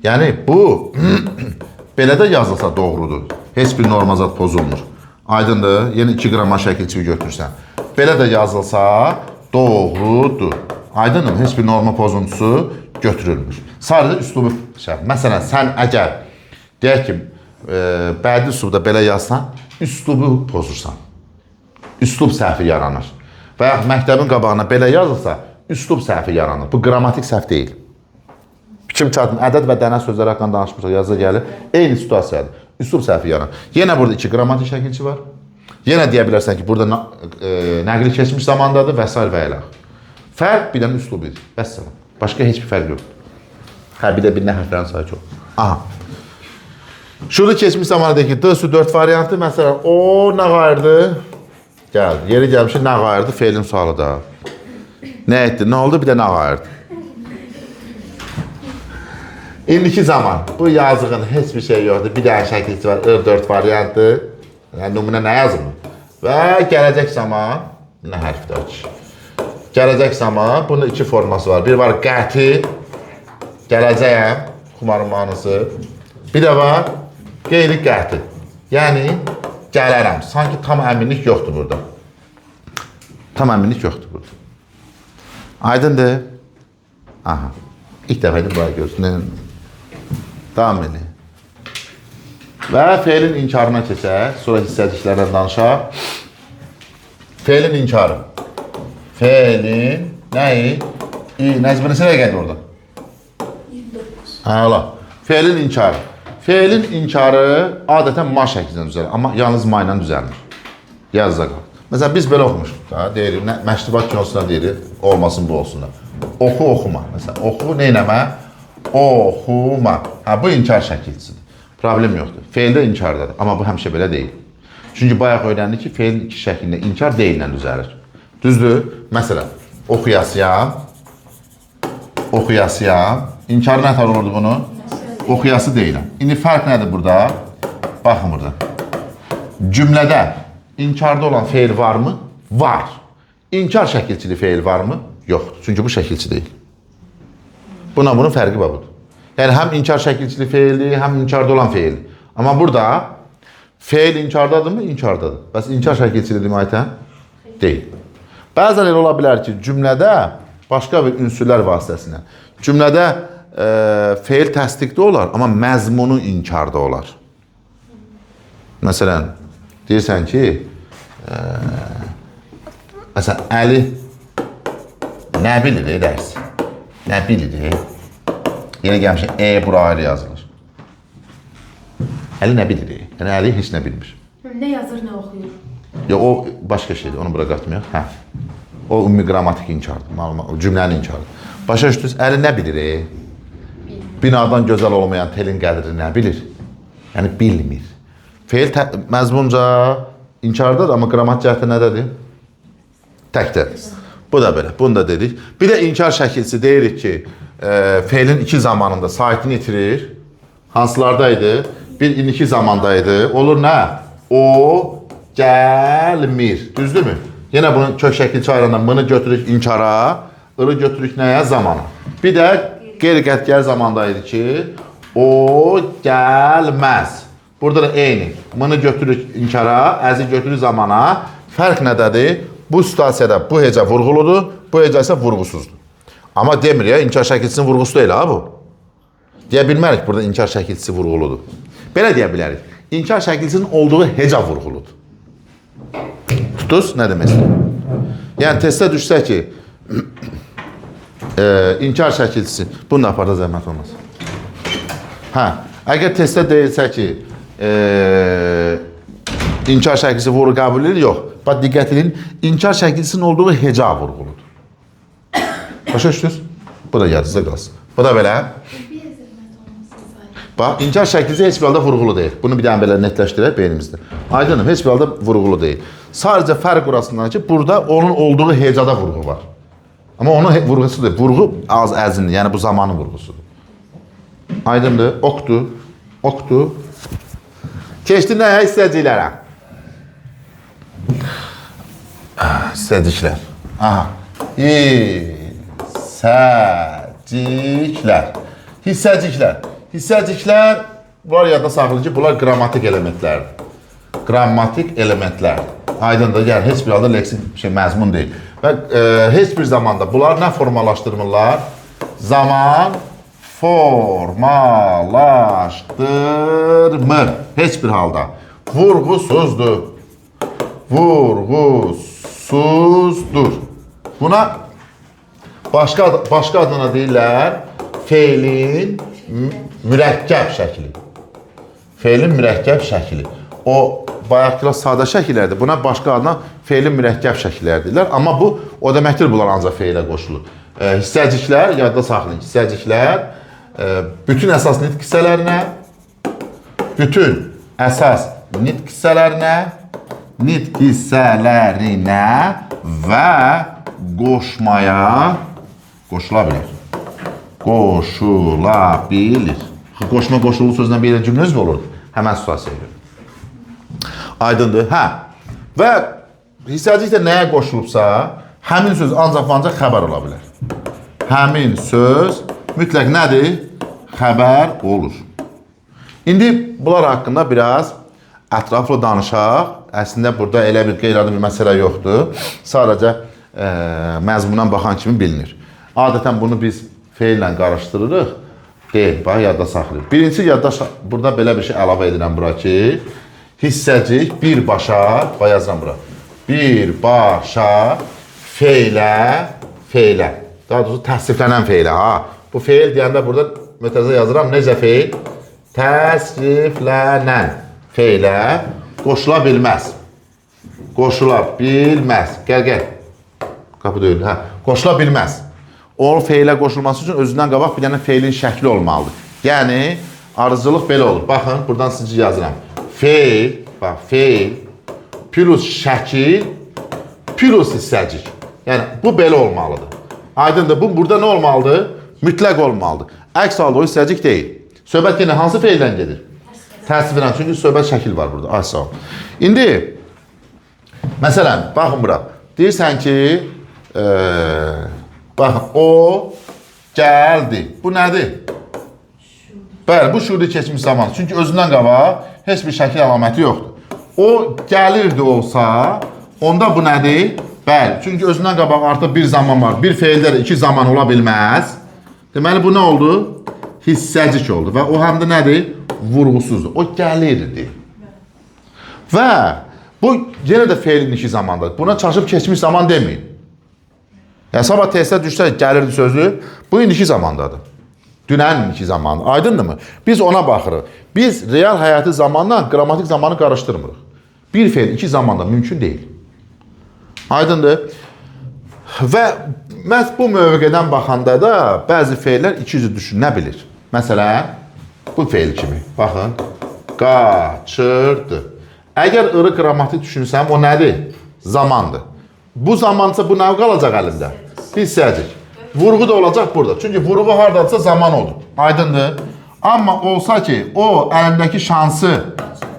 Yəni, bu, belə də yazılsa doğrudur. Heç bir normazat pozulmur. Aydındır, yeni 2 qramma şəkilçiyi götürürsən. Belə də yazılsa doğrudur. Aydındır, heç bir norma pozuntusu götürülmür. Sadəcə üslubu şərt. Məsələn, sən əgər deyək ki, bədi üslubda belə yazsan, üslubu pozursan. Üslub səhvi yaranır. Və yaxud məktəbin qabağına belə yazılsa, üslub səhvi yaranır. Bu qrammatik səhv deyil. Kim çatın, ədəd və dənə sözləri haqqında danışmışıq, yazıda gəlir. Eyni situasiyadır. Üslub səhvi yaranır. Yenə burada 2 qrammatik şəkilçi var. Yenə deyə bilərsən ki, burada nəqli keçmiş zamandadır və s. və ilə. Fərq bir dənə üslubudur. Vəssalam. Başqa heç bir fərq yox. Hə, bir də bir nə hərflərin sayı çox. Aha. Şurada keçmiş zamanda ki, D-4 variantı, məsələn, o nə qayırdı? Gəldi. Yeri gəlmişi nə qayırdı? Fe'lin sualı da. Nə etdi? Nə oldu? Bir də nə qayırdı? İndiki zaman. Bu yazığın heç bir şey yoxdur. Bir dənə şəkilçi var. I-4 variantı. Yəni, nümunə nə yazılır? Və gələcək zaman, nə hərfdir ki? Gələcək zaman, bunun 2 forması var. Bir var qəti, gələcəyəm, xumarın manısı. Bir də var qeyri qəti, yəni gələrəm. Sanki tam əminlik yoxdur burada. Tam əminlik yoxdur burada. Aydındır? Aha, ilk dəfə idi buraya görsün. Davam edin. Və fe'lin inkarına keçək, sonra hissəciklərdən danışaq. Fe'lin inkarı. Fe'lin nəyi? Nəzbinisi nə gəldi orada? 29. Həla. Fe'lin inkarı. Fe'lin inkarı adətən ma şəklində düzəlir, amma yalnız ma ilə düzəlmir. Yazda qal. Məsələn, biz belə oxumuşuq da, deyirik, məşrubat kinosuna deyirik, olmasın bu olsun da. Oxu, oxuma. Məsələn, oxu, neynəmə? Oxuma. Ha, bu inkar şəkilçisidir. Problem yoxdur. Fe'ldə inkardadır, amma bu həmişə belə deyil. Çünki bayaq öyrəndik ki, fe'lin 2 şəklində inkar deyillə düzəlir. Düzdür? Məsələn, oxuyasıyam, İnkarı nə tər olurdu bunu? Oxuyası deyiləm. İndi fərq nədir burada? Baxın burada. Cümlədə inkarda olan feil varmı? Var. İnkar şəkilçili feil varmı? Yoxdur. Çünki bu şəkilçi deyil. Buna bunun fərqi var budur. Yəni həm inkar şəkilçili feildir, həm inkarda olan feildir. Amma burada feil inkardadırmı? İnkardadır. Bəs inkar şəkilçilidir mi ayətən? Deyil. Bəzən elə ola bilər ki, cümlədə başqa bir ünsürlər vasitəsilə. Cümlədə feil təsdiqdə olar, amma məzmunu inkarda olar. Məsələn, deyirsən ki, məsələn, Əli nə bilir dərs? Nə bilir? Yenə gəlmişəm, bura ayrı yazılır. Əli nə bilir? Yəni, Əli heç nə bilmir. Nə yazır, nə oxuyur? Ya, o başqa şeydir, onu bura qatmayaq. Hə. O ümumi qrammatik inkardır, cümlənin inkardır. Başa düşdünüz, Əli nə bilir? Binadan gözəl olmayan telin qədrini nə bilir? Yəni, bilmir. Feil məzmunca inkardadır, amma qrammatik cəhətdə nədədir? Təkdədir. Bu da belə, bunu da dedik. Bir də inkar şəkilsi deyirik ki, feilin iki zamanında sahibini itirir. Hansılardaydı? Bir indiki zamandaydı. Olur nə? O gəlmir. Düzdürmü? Yenə bunun kök şəkil çağıranda mını götürük inkara, ırı götürük nəyə? Zamana. Bir də qeyri-qətgər zamandaydı ki, o gəlməz. Burada da eyni. Mını götürük inkara, əzi götürük zamana. Fərq nədədir? Bu situasiyada bu heca vurğuludur, bu heca isə vurğusuzdur. Amma demir ya, inkar şəkilçisinin vurğusu deyil ha bu. Deyə bilmərik burada inkar şəkilçisi vurğuludur. Belə deyə bilərik. İnkar şəkilçisinin olduğu heca vurğuludur. Tutunuz? Nə demək istəyir? Yəni, testə düşsə ki, inkar şəkilçisi, bunu da aparda zəhmət olmaz. Hə, əgər testdə deyilsə ki, inkar şəkilçisi vurğu qəbul edir, yox. Bax, diqqət edin, inkar şəkilçisinin olduğu heca vurğuludur. Başa düşdünüz? Bu da yadınızda qalsın. Bu da belə. Bax, inkar şəkilçisi heç bir halda vurğulu deyil. Bunu bir dənə belə netləşdirək beynimizdə. Aydınım, heç bir halda vurğulu deyil. Sadəcə fərq orasından ki, burada onun olduğu hecada vurğu var. Amma onun vurğusu deyil. Vurğu az əzindir, yəni bu zamanın vurğusudur. Aydındır, oxdur, oxdur. Keçdi nəyə? Hissəciklərə. Hissəciklər. Aha. Hissəciklər. Hissəciklər. Hissəciklər, bunlar yadda saxlayın ki, bunlar qrammatik elementlərdir. Qrammatik elementlərdir. Aydındır, yəni heç bir halda leksik məzmun deyil. Və heç bir zamanda bunlar nə formalaşdırmırlar? Zaman formalaşdırmır. Heç bir halda. Vurğusuzdur. Vurğusuzdur. Buna başqa adına deyirlər feilin mürəkkəb şəkli. Feilin mürəkkəb şəkli. O bayaqdılar sadə şəkillərdir. Buna başqa adına feilin mürəkkəb şəkilləri deyirlər. Amma bu o deməkdir bunlar ancaq feilə qoşulur. Hissəciklər, yadda saxlayın. Hissəciklər bütün əsas nitq hissələrinə, nitq hissələrinə və qoşmaya qoşula bilir. Qoşula bilir. Qoşma qoşulu sözündən bir cümləniz mi olurdu? Həmən situasiyaya görə. Aydındır. Hə. Və hissəcikdə nəyə qoşulubsa, həmin söz ancaq və ancaq xəbər ola bilər. Həmin söz mütləq nədir? Xəbər olur. İndi bunlar haqqında biraz ətraflı danışaq. Əslində burada elə bir qeyri-adi bir məsələ yoxdur. Sadəcə məzmundan baxan kimi bilinir. Adətən bunu biz feillə qarışdırırıq. Deyil, bax, yadda saxlayır. Birinci yadda, burada belə bir şey əlavə edirəm bura ki, hissəcik birbaşa, bax yazıram bura, birbaşa feilə, daha doğrusu təsriflənən feilə, ha. Bu feil deyəndə burada mütəzə yazıram, necə feil? Təsriflənən feilə qoşula bilməz. Qoşula bilməz. Gəl. Qapı deyil, hə. Qoşula bilməz. O feilə qoşulması üçün özündən qabaq bir dənə feilin şəkli olmalıdır. Yəni, arıcılıq belə olur. Baxın, buradan sizcə yazıram. Feil, bax, feil, plus şəkil, plus hissəcik. Yəni, bu belə olmalıdır. Aydındır, bu burada nə olmalıdır? Mütləq olmalıdır. Əks halda o hissəcik deyil. Söhbət yenə hansı feildən gedir? Təsvirən, çünki söhbət şəkil var burada. Ay, sağ ol. İndi, məsələn, baxın bura. Deyirsən ki, baxın, o gəldi. Bu nədir? Bəli, bu şuurda keçmiş zaman. Çünki özündən qabaq heç bir şəkil əlaməti yoxdur. O gəlirdi olsa, onda bu nədir? Bəli, çünki özündən qabaq artıq bir zaman var. Bir feildə iki zaman ola bilməz. Deməli, bu nə oldu? Hissəcik oldu və o həm də nədir? Vurğusuzdur. O gəlirdi. Və bu yenə də feilin iki zamandır. Buna çaşıb keçmiş zaman deməyin. Yəni, sabah testə düşsə gəlirdi sözü, bu indiki zamandadır. Dünən indiki zamandır. Aydındır mı? Biz ona baxırıq. Biz real həyatı zamanla qrammatik zamanı qarışdırmırıq. Bir feil iki zamanda mümkün deyil. Aydındır. Və məhz bu mövqedən baxanda da bəzi feillər iki cür düşünə bilir. Məsələn, bu feil kimi. Baxın. Qaçırdı. Əgər ırı qrammatik düşünsəm, o nədir? Zamandır. Bu zamansa bu nə qalacaq əlində? Hissəcik. Vurğu da olacaq burada. Çünki vurğu haradadırsa zaman olur. Aydındır. Amma olsa ki, o əlindəki şansı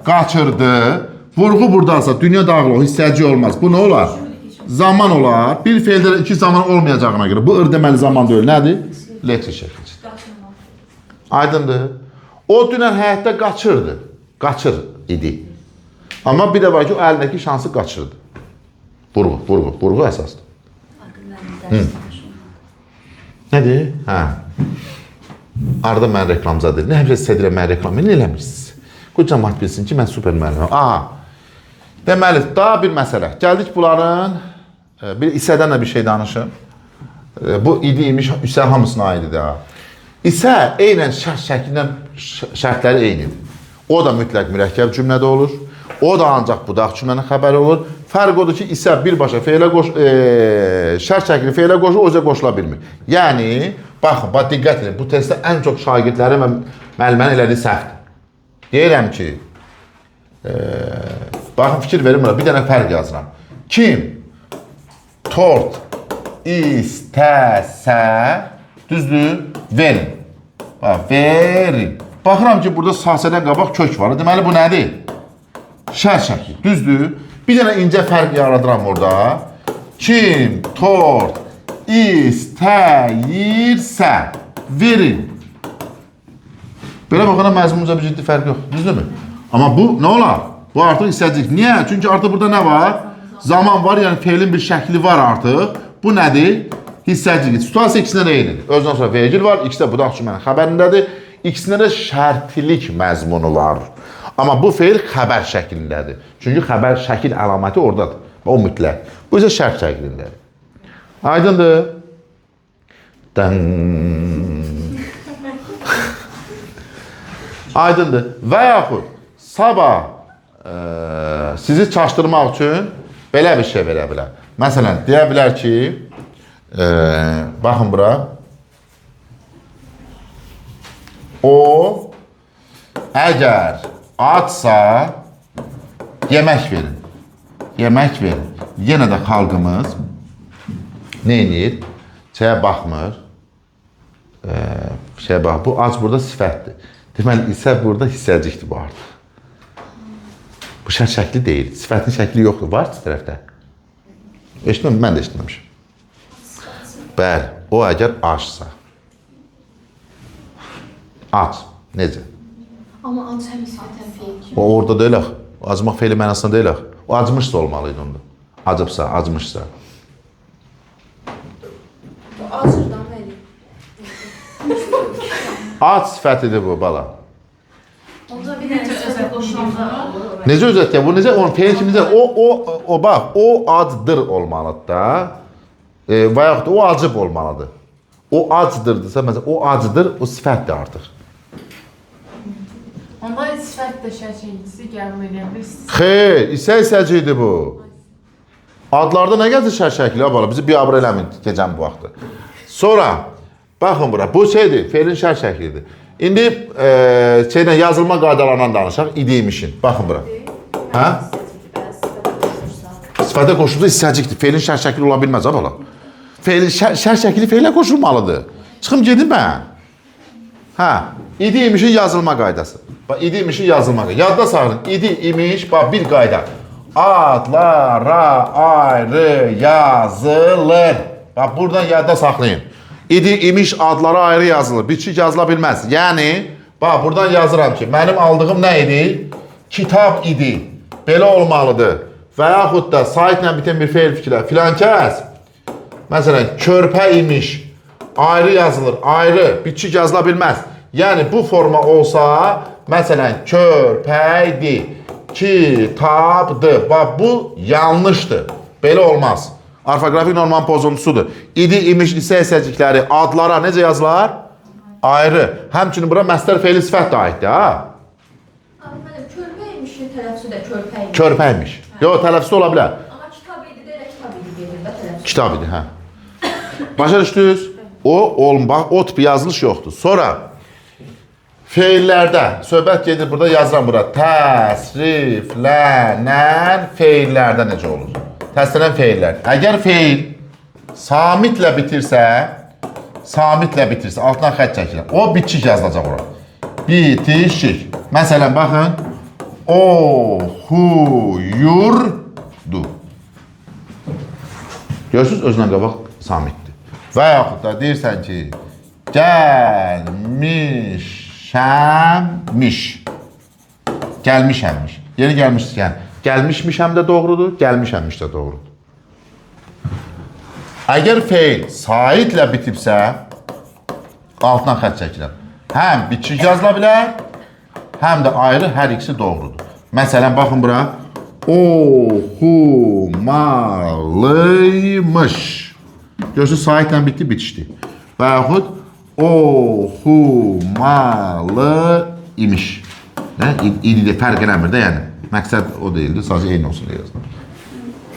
qaçırdı, vurğu buradaysa dünya dağılı o hissəcik olmaz. Bu nə olar? Zaman olar. Bir feildə iki zaman olmayacağına görə. Bu ır deməli zaman deyil. Nədir? Leksik şəkilçidir. Aydındır. O dünən həyatda qaçırdı. Qaçır idi. Amma bir də var ki, o əlindəki şansı qaçırdı. Vurğu əsasdır. Nədir? Hə. Arada mən reklamzadır. Nə həmişə sizə deyirəm, mən reklam eləmirsiniz. Qoy cəmaət bilsin ki, mən super müəlliməm. Deməli, daha bir məsələ. Gəldik bunların, bir İsədən də bir şey danışım. Bu idi imiş, İsə hamısına aiddir də. İsə eynən şərtləri eynidir. O da mütləq mürəkkəb cümlədə olur. O da ancaq budaq cümlənin xəbəri olur. Fərq odur ki, İsə birbaşa şərt şəkli feilə qoşulur, o üzə qoşula bilmir. Yəni, baxın, diqqət edin, bu testdə ən çox şagirdlərin və müəllimənin elədiyi səhvdir. Deyirəm ki, baxın, fikir verin buna, bir dənə fərq yazıram. Kim tort istəsə, düzdür, verin. Verin. Baxıram ki, burada sasədən qabaq kök var. Deməli, bu nədir? Şərt şəkil, düzdür. Bir dənə incə fərq yaradıram orada. Kim tort istəyirsə, verin. Belə baxana məzmunca bir ciddi fərq yox, düzdürmü? Amma bu nə olar? Bu artıq hissəcik. Niyə? Çünki artıq burada nə var? Zaman var, yəni feilin bir şəkli var artıq. Bu nədir? Hissəcik. Situasiya ikisində də eynidir. Özdən sonra vergil var, ikisi də budaq cümlənin xəbərindədir. İkisində də şərtilik məzmunu var. Amma bu feil xəbər şəklindədir. Çünki xəbər şəkil əlaməti oradadır. O mütləq. Bu isə şərt şəklindədir. Aydındır? Aydındır. Və yaxud sabah sizi çaşdırmaq üçün belə bir şey verə bilər. Məsələn, deyə bilər ki, baxın bura. O əgər acsa yemək verin. Yemək verin. Yenə də xalqımız nə edir? Şeyə baxmır. Bu ac burada sifətdir. Deməli, isə burada hissəcikdir bu artıq. Bu şərt şəkli deyil. Sifətin şəkli yoxdur. Var tərəfdə. Eşitməm, mən də eşitməmişim. Bəli, o əgər acsa. Ac. Necə? Amma ac həm sifətən feil. O orada deyil axı. Acmaq feili mənasında deyil axı. O acmışsa olmalıydı onda. Acıbsa, acmışsa. Bu acırdan bəli. Ac sifətidir bu, bala. Onda bir necə özə qoşulanda olur. Necə özət ya? Bu necə? Onun feil kimi necə? Bax, o acdır olmalıdır da. Və yaxud da o acıb olmalıdır. O acdırdırsa, məsələn, o acıdır, o sifətdir artıq. Onda sifət də şəkilcisi qəbul edən bir Xeyr, hissəcikdir bu. Adlarda nə gəzir şərt şəkli? Bala, bizi biabır eləmin gecən bu vaxtı. Sonra, baxın bura, bu şeydir, feilin şərt şəklidir. İndi yazılma qaydalarından danışaq, idiymişin. Baxın bura. Hə? Sifətə qoşulsa hissəcikdir. Feilin şərt şəkli ola bilməz, bala. Şərt şəkli feilə qoşulmalıdır. Çıxım gedim mən. Hə, idi imişin yazılma qaydası. Bax, idi imişin yazılma qaydası. Yadda saxlayın. İdi imiş, bax, bir qayda. Adlara ayrı yazılır. Bax, buradan yadda saxlayın. İdi imiş adlara ayrı yazılır. Bitişik yazıla bilməz. Yəni, bax, buradan yazıram ki, mənim aldığım nə idi? Kitab idi. Belə olmalıdır. Və yaxud da saytla bitən bir feil fikirlər. Filan kəs, məsələn, körpə imiş, ayrı yazılır, ayrı, bitişik yazıla bilməz. Yəni, bu forma olsa, məsələn, körpəydi, kitabdı. Bax, bu yanlışdır. Belə olmaz. Orfoqrafik normanın pozuntusudur. İdi, imiş, lisə hissəcikləri adlara necə yazılar? Ayrı. Həmçinin bura məstər feili sifət də aiddir, ha? Abi, mənim körpəymişin tələffüsü də körpəymiş. Körpəymiş. Yox, tələffüsü ola bilər. Amma kitab idi də elə kitab idi gedir də tələffüsü. Kitab idi, hə. Başa düşdünüz? Bax, o tipi yazılış yoxdur. Sonra feillərdə, söhbət gedir, burada yazıram bura. Təsriflənən feillərdə necə olur? Təsriflənən feillər. Əgər feil samitlə bitirsə, altından xətt çəkirəm. O bitişik yazılacaq ora. Bitişik. Məsələn, baxın. Oxuyurdu. Görürsünüz, özündən qabaq samitdir. Və yaxud da deyirsən ki, gəlmişəmmiş. Gəlmişəmmiş. Yeri gəlmişkən, gəlmişmişəm də doğrudur, gəlmişəmmiş də doğrudur. Əgər feil saitlə bitibsə, altından xətt çəkirəm. Həm bitişik yazıla bilər, həm də ayrı hər ikisi doğrudur. Məsələn, baxın bura. Oxumalıymış. Görürsünüz, saitlə bitdi, bitişdi. Və yaxud oxumalı imiş. İdi fərq eləmir də, yəni. Məqsəd o deyildi, sadəcə eyni olsun deyə yazdım.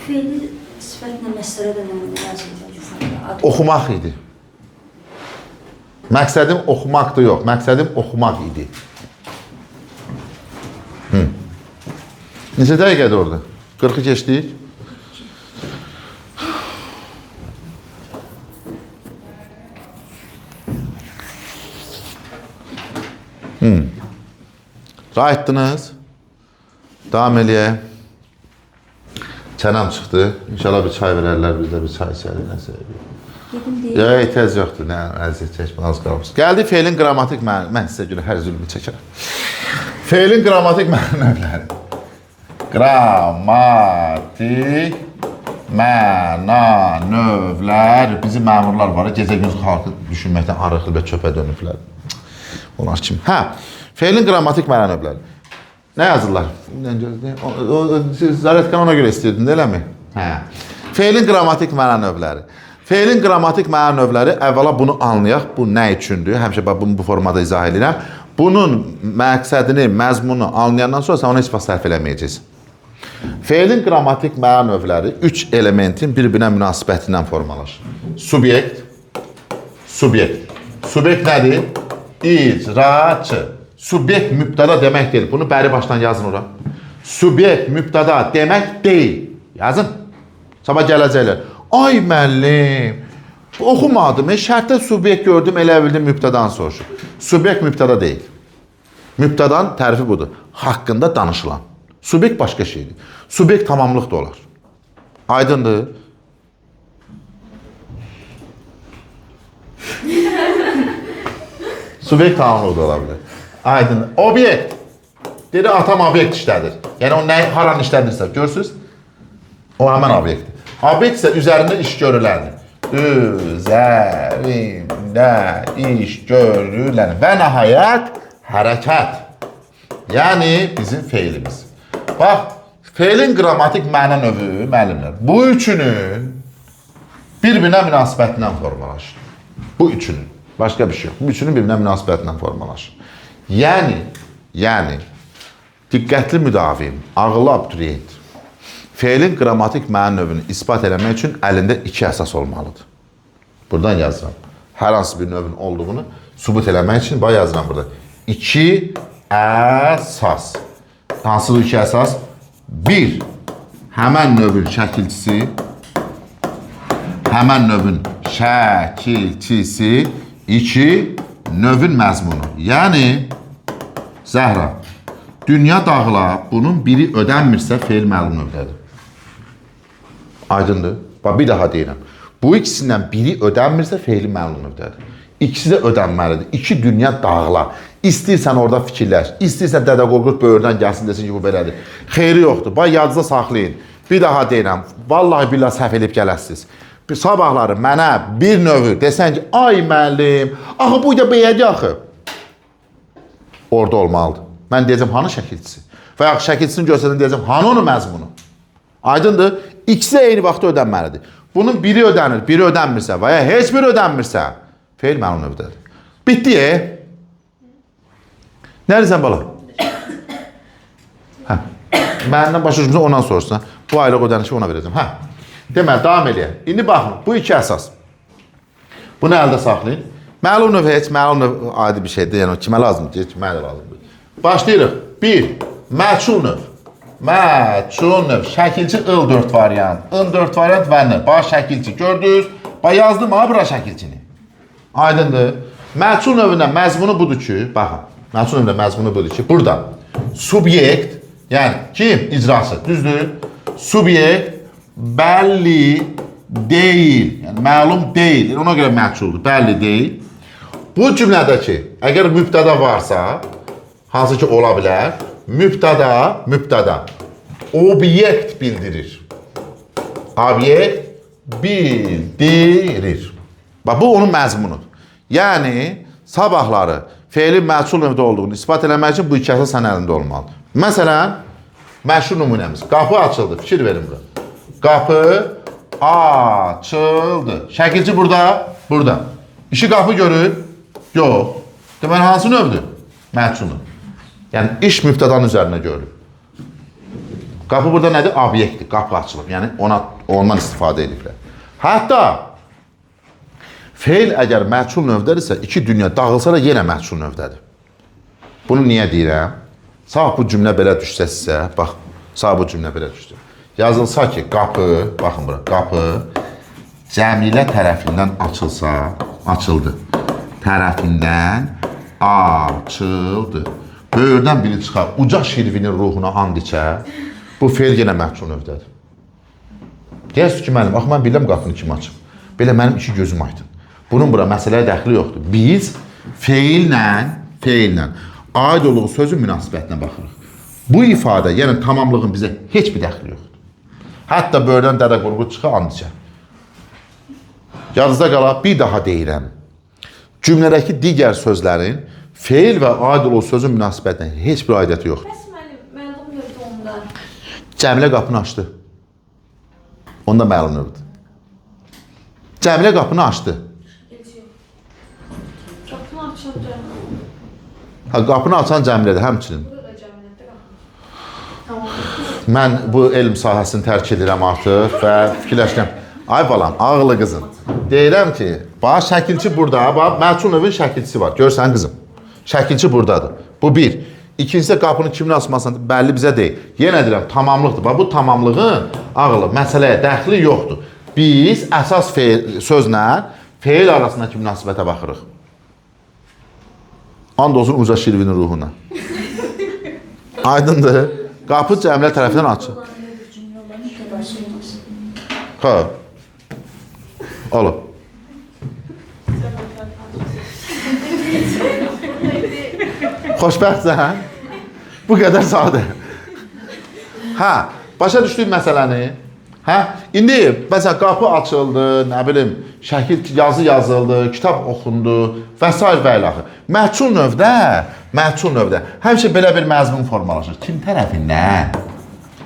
Feili sifətlə məsələ də nə yazılır? Oxumaq idi. Məqsədim oxumaqdır, yox. Məqsədim oxumaq idi. Neçə dəqiqədir orada? 40-ı keçdik. Rahatdınız. Davam eləyək. Çənəm çıxdı. İnşallah bir çay verərlər, biz də bir çay içərik. Ya, ehtiyac yoxdur. Nə, əziyyət çəkmə, az qalmış. Gəldi feilin qrammatik mənə. Mən sizə görə hər zülmü çəkərəm. Feilin qrammatik mənələri. Qrammatik mənanövlər. Bizim məmurlar var. Gecə-gündüz xalqı düşünməkdən arıqlı və çöpə dönüblər. Onlar kim? Hə, feilin qrammatik mənanövləri. Nə yazırlar? Zarətkan ona görə istəyirdin, eləmi? Hə. Feilin qrammatik mənanövləri. Feilin qrammatik mənanövləri, əvvəla bunu anlayaq. Bu nə üçündür? Həmişə bunu bu formada izah edirəm. Bunun məqsədini, məzmununu anlayandan sonra sən ona heç vaxt sərf eləməyəcəksin. Feilin qrammatik mənanövləri 3 elementin bir-birinə münasibətindən formalaşır. Subyekt. Subyekt nədir? İcraçı. Subyekt mübtəda demək deyil. Bunu bəri başdan yazın ora. Subyekt mübtəda demək deyil. Yazın. Sabah gələcəklər. Ay müəllim, oxumadım. Şərtdə subyekt gördüm, elə bildim mübtədan soruşur. Subyekt mübtəda deyil. Mübtədanın tərifi budur. Haqqında danışılan. Subyekt başqa şeydir. Subyekt tamamlıq da olar. Aydındır. Subyekt tamamlıq da ola bilər. Aydındır. Obyekt. Dedi, atam obyekt işlədir. Yəni, o haranı işlədirsə, görürsünüz? O həmən obyektdir. Obyekt isə üzərində iş görüləndir. Üzərində iş görüləndir. Və nəhayət, hərəkət. Yəni, bizim feilimiz. Bax, feilin qrammatik məna növü, müəllimlər, bu üçünün bir-birinə münasibətindən formalaşır. Bu üçünün. Başqa bir şey yox. Bu üçünün bir-birinə münasibətindən formalaşır. Yəni, diqqətli müdavim, ağıllı abituriyent, feilin qrammatik məna növünü ispat eləmək üçün əlində 2 əsas olmalıdır. Buradan yazıram. Hər hansı bir növün olduğunu sübut eləmək üçün yazıram burada. 2 əsas. Hansı bu 2 əsas? 1. Həmən növün şəkilçisi. Həmən növün şəkilçisi. 2. növün məzmunu. Yəni, Zəhra, dünya dağla bunun biri ödənmirsə feil məlum növdədir. Aydındır? Bax, bir daha deyirəm. Bu ikisindən biri ödənmirsə feili məlum növdədir. İkisi də ödənməlidir. İki dünya dağla. İstəyirsən orada fikirləş. İstəyirsən Dədə Qorqud böyürdən gəlsin desin ki, bu belədir. Xeyri yoxdur. Bax, yadınızda saxlayın. Bir daha deyirəm. Vallahi billah səhv edib gələsiniz. Sabahları mənə bir növü desən ki, ay müəllim, axı bu da belədir axı. Orada olmalıdır. Mən deyəcəm, hanı şəkilçisi? Və yaxud şəkilçisini göstərdim, deyəcəm, hanı onun məzmunu? Aydındır? İkisi də eyni vaxtda ödənməlidir. Bunun biri ödənir, biri ödənmirsə və ya heç biri ödənmirsə, feil məlum növdədir. Bitdi, Nərisən bala? Hə. Məndən başa düşmüsən, ondan soruşsan. Bu aylıq ödənişi ona verəcəm. Hə. Deməli, davam edəyək. İndi baxın, bu iki əsas. Bunu əldə saxlayın. Məlum növ heç, məlum növ adi bir şeydir. Yəni, kimə lazımdır? Kimə də lazımdır? Başlayırıq. 1. Məchul növ. Məchul növ. Şəkilçi I4 variant. I4 variant və nə? Bax, şəkilçi. Gördünüz? Bax, yazdım ha, bura şəkilçini. Aydındır. Məchul növündə məzmunu budur ki, baxın. Məchul növündə məzmunu budur ki, burada subyekt, yəni kim? İcrası. Düzdür? Subyekt bəlli deyil. Yəni, məlum deyil. Ona görə məchuldur. Bəlli deyil. Bu cümlədəki, əgər mübtəda varsa, hansı ki ola bilər, mübtəda, obyekt bildirir. Obyekt bildirir. Bax, bu onun məzmunudur. Yəni, sabahları feilin məchul növdə olduğunu ispat eləmək üçün bu iki əsas sənin əlində olmalıdır. Məsələn, məşhur nümunəmiz. Qapı açıldı. Fikir verin bura. Qapı açıldı. Şəkilçi burada, burada. İşi qapı görür? Yox. Deməli, hansı növdür? Məchul növ. Yəni, iş mübtədanın üzərində görülür. Qapı burada nədir? Obyektdir. Qapı açılıb. Yəni, ondan istifadə ediblər. Hətta feil əgər məchul növdədirsə, iki dünya dağılsa da yenə məchul növdədir. Bunu niyə deyirəm? Sağ bu cümlə belə düşsə sizə, bax, sağ bu cümlə belə düşdü. Yazılsa ki, qapı, baxın bura, qapı Cəmilə tərəfindən açılsa, açıldı. Tərəfindən açıldı. Böyürdən biri çıxar, uca şirvinin ruhuna and içər, bu feil yenə məchul növdədir. Deyərsiniz ki, mənim, axı, mən biləm qapını kim açıb. Belə mənim iki gözüm aydın. Bunun bura məsələyə dəxli yoxdur. Biz feillə, aid olduğu sözün münasibətinə baxırıq. Bu ifadə, yəni tamamlığın bizə heç bir dəxli yoxdur. Hətta böyürdən Dədə Qorqud çıxar, and içər. Yadınızda qala, bir daha deyirəm. Cümlədəki digər sözlərin feil və aid olduğu sözün münasibətinə heç bir aidiyyəti yoxdur. Bəs məlum növdə onda? Cəmilə qapını açdı. Onda məlum növdür. Cəmilə qapını açdı. Qapını açıldı. Ha, qapını açan Cəmilədir, həmçinin. Burada da Cəmilədə qapı. Tamam. Mən bu elm sahəsini tərk edirəm artıq və fikirləşirəm. Ay balam, ağıllı qızım. Deyirəm ki, bax, şəkilçi burada, bax, məchul növün şəkilçisi var. Görsən qızım, şəkilçi buradadır. Bu bir. İkincisi, qapını kimin açmasını bəlli bizə deyil. Yenə deyirəm, tamamlıqdır. Bax, bu tamamlığın ağılı, məsələyə dəxli yoxdur. Biz əsas sözlə feil arasındakı münasibətə baxırıq. And olsun uca şirvinin ruhuna. Aydındır. Qapı Cəmilə tərəfindən açır. Ha. Olub. Xoşbəxtsən? Bu qədər sadə. Hə, başa düşdük məsələni? Hə? İndi, məsələn, qapı açıldı, nə bilim, şəkil yazı yazıldı, kitab oxundu və s. və ilaxı. Məchul növdə həmişə belə bir məzmun formalaşır. Kim tərəfindən?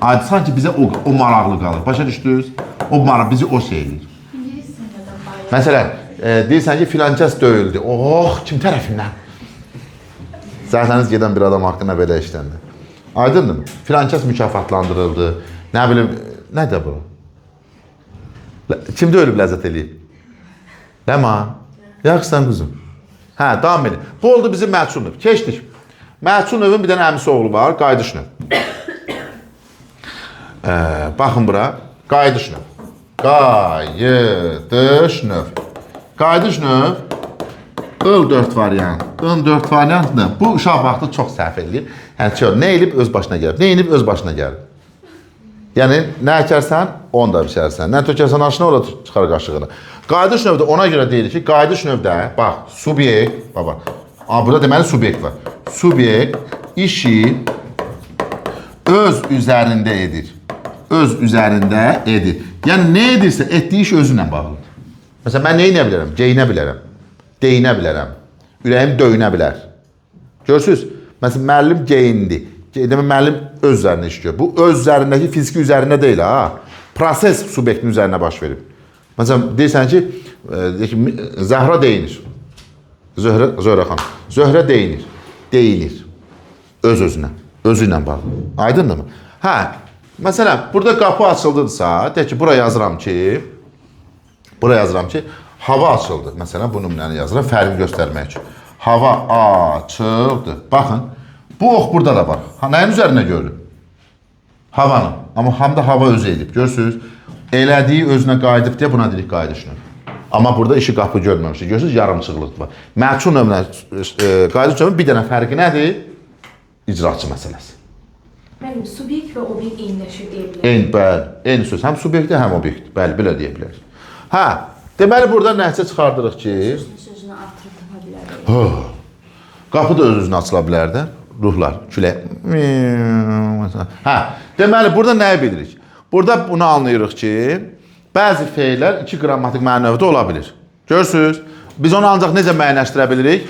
Adi, sanki bizə o maraqlı qalır. Başa düşdünüz? O maraq bizi o şey edir. Məsələn, deyirsən ki, filankəs döyüldü. Oh, kim tərəfindən? Zəhləniz gedən bir adam haqqında belə işləndi. Aydındır mı? Filankəs mükafatlandırıldı. Nə bilim, nədir bu? Kim döyülüb ləzzət eləyib? Ləma? Yaxşısan quzum. Hə, davam edin. Bu oldu bizim məchul növ. Keçdik. Məchul növün bir dənə əmisi oğlu var, qayıdış növ. Baxın bura, qayıdış növ. Qayıdış növ. Qayıdış növ I4 variant. I4 variant nə? Bu uşaq vaxtı çox səhv eləyir. Yəni nə elib öz başına gəlib. Nə elib öz başına gəlib. Yəni nə əkərsən, onu da biçərsən. Nə tökərsən aşına, o da çıxar qaşığını. Qayıdış növdə ona görə deyilir ki, qayıdış növdə, bax, subyekt, baba. Burada deməli subyekt var. Subyekt işi öz üzərində edir. Öz üzərində edir. Yəni nə edirsə, etdiyi iş özünlə bağlıdır. Məsələn, mən nə edə bilərəm? Geyinə bilərəm. Deyinə bilərəm. Ürəyim döyünə bilər. Görürsünüz? Məsələn, müəllim geyindi. Demək, müəllim öz üzərində iş görür. Bu öz üzərindəki fiziki üzərində deyil, ha. Proses subyektin üzərinə baş verib. Məsələn, deyirsən ki, Zəhra deyinir. Zöhrə xanım. Zöhrə deyinir. Deyinir. Öz-özünə. Özü ilə bağlı. Aydındır mı? Hə, məsələn, burada qapı açıldıdsa, deyək ki, bura yazıram ki, hava açıldı. Məsələn, bu nümunəni yazıram, fərqi göstərmək üçün. Hava açıldı. Baxın, bu ox burada da var. Nəyin üzərində görülür? Havanın. Amma həm də hava özü edib. Görürsünüz, elədiyi özünə qayıdıb deyə buna deyirik qayıdış növü. Amma burada işi qapı görməmişdir. Görürsünüz, yarımçıqlıq var. Məchul növünə qayıdış növünün bir dənə fərqi nədir? İcraçı məsələsi. Mənim subyekt və obyekt eyniləşir deyə bilərəm. Bəli, eyni söz. Həm subyektdir, həm obyekt. Bəli, belə deyə bilərik. Hə, deməli burada nəticə çıxardırıq ki, Sözünü artırıb tapa bilərik. qapı da öz-özünə açıla bilər də. Ruhlar, külək. Hə, deməli burada nəyi bilirik? Burada bunu anlayırıq ki, bəzi feillər iki qrammatik mənövdə ola bilir. Görürsünüz? Biz onu ancaq necə müəyyənləşdirə bilirik?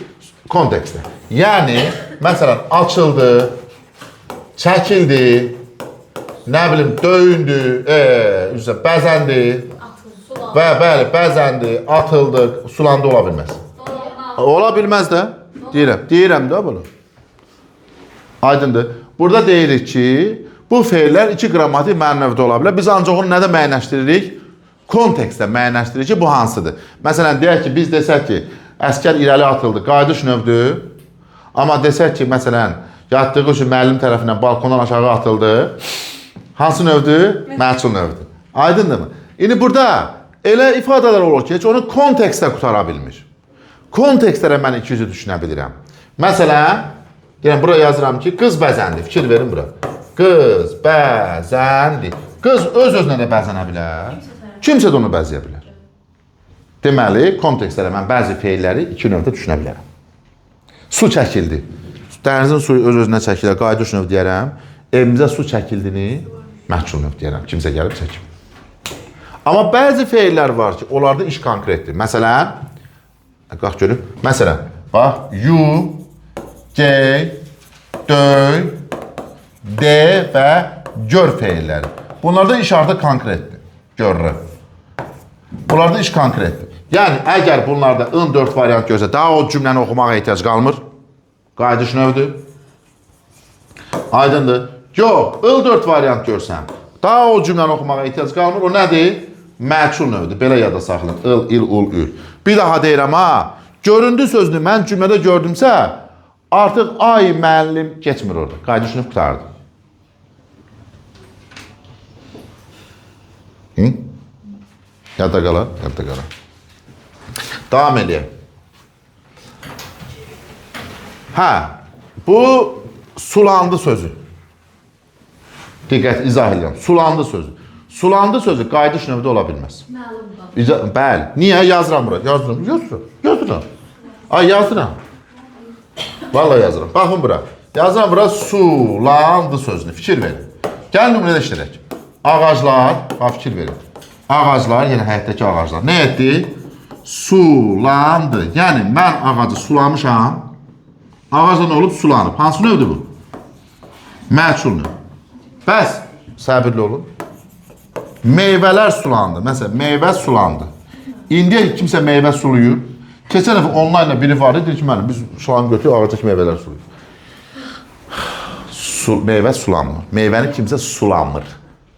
Kontekstdə. Yəni, məsələn, açıldı, çəkildi, nə bilim, döyündü, bəzəndi və bəli, bəzəndi, atıldı, sulandı ola bilməz. Ola bilməz də. Deyirəm də bunu. Aydındır. Burada deyirik ki, bu feillər iki qrammatik mənövdə ola bilər. Biz ancaq onu nədə müəyyənləşdiririk? Kontekstdə müəyyənləşdiririk ki, bu hansıdır? Məsələn, deyək ki, biz desək ki, əskər irəli atıldı, qayıdış növdür. Amma desək ki, məsələn, yatdığı üçün müəllim tərəfindən balkondan aşağı atıldı. Hansı növdür? Məchul növdür. Aydındırmı? İndi burada elə ifadələr olur ki, heç onu kontekstdə qutara bilmir. Kontekstlərə mən iki yüzü düşünə bilirəm. Məsələn, deyirəm, bura yazıram ki, qız bəzəndi. Fikir verin bura. Qız bəzəndi. Qız öz-özünə də bəzənə bilər. Kimsə də onu bəzəyə bilər. Deməli, kontekstlərə mən bəzi feilləri iki növdə düşünə bilərəm. Su çəkildi. Dənizin suyu öz-özünə çəkilir. Qayıdış növ deyərəm. Evimizə su çəkildini məchul növ deyərəm. Kimsə gəlib çəkib. Amma bəzi feillər var ki, onlarda iş konkretdir. Məsələn, qalx görüb. Məsələn, bax, yu, gey, döy, de və gör feilləri. Bunlarda iş artıq konkretdir. Görürəm. Bunlarda iş konkretdir. Yəni, əgər bunlarda I4 variant görsə, daha o cümləni oxumağa ehtiyac qalmır. Qayıdış növdür. Aydındır. Yox, I4 variant görsəm, daha o cümləni oxumağa ehtiyac qalmır. O nədir? Məchul növdür. Belə yada saxlayın. Il, ul, ül. Bir daha deyirəm, ha, göründü sözünü mən cümlədə gördümsə, artıq ay müəllim geçmir orada. Qayıdış növ qutardı. Yadda qalar, yadda qalar. Davam edeyim. Hə, bu sulandı sözü. Diqqət, izah edirəm. Sulandı sözü. Sulandı sözü qayıdış növdə ola bilməz. Məlumdur. Bəli. Niyə? Yazıram bura. Yazıram. Ay, yazıram. Vallahi yazıram. Baxın bura. Yazıram bura sulandı sözünü. Fikir verin. Gəlin nümunədə işlədək. Ağaclar, bax fikir verin. Ağaclar, yəni həyətdəki ağaclar. Nə etdi? Sulandı. Yəni mən ağacı sulamışam. Ağacda nə olub? Sulanıb. Hansı növdür bu? Məchul növ. Bəs, səbirli olun. Meyvələr sulandı. Məsələn, meyvə sulandı. İndiyə kimsə meyvə suluyur. Keçən dəfə onlarla biri var idi, deyir ki, mənim, biz sulanı götürüb ağacdakı meyvələr suluyur. Meyvə sulanmır. Meyvəni kimsə sulanmır.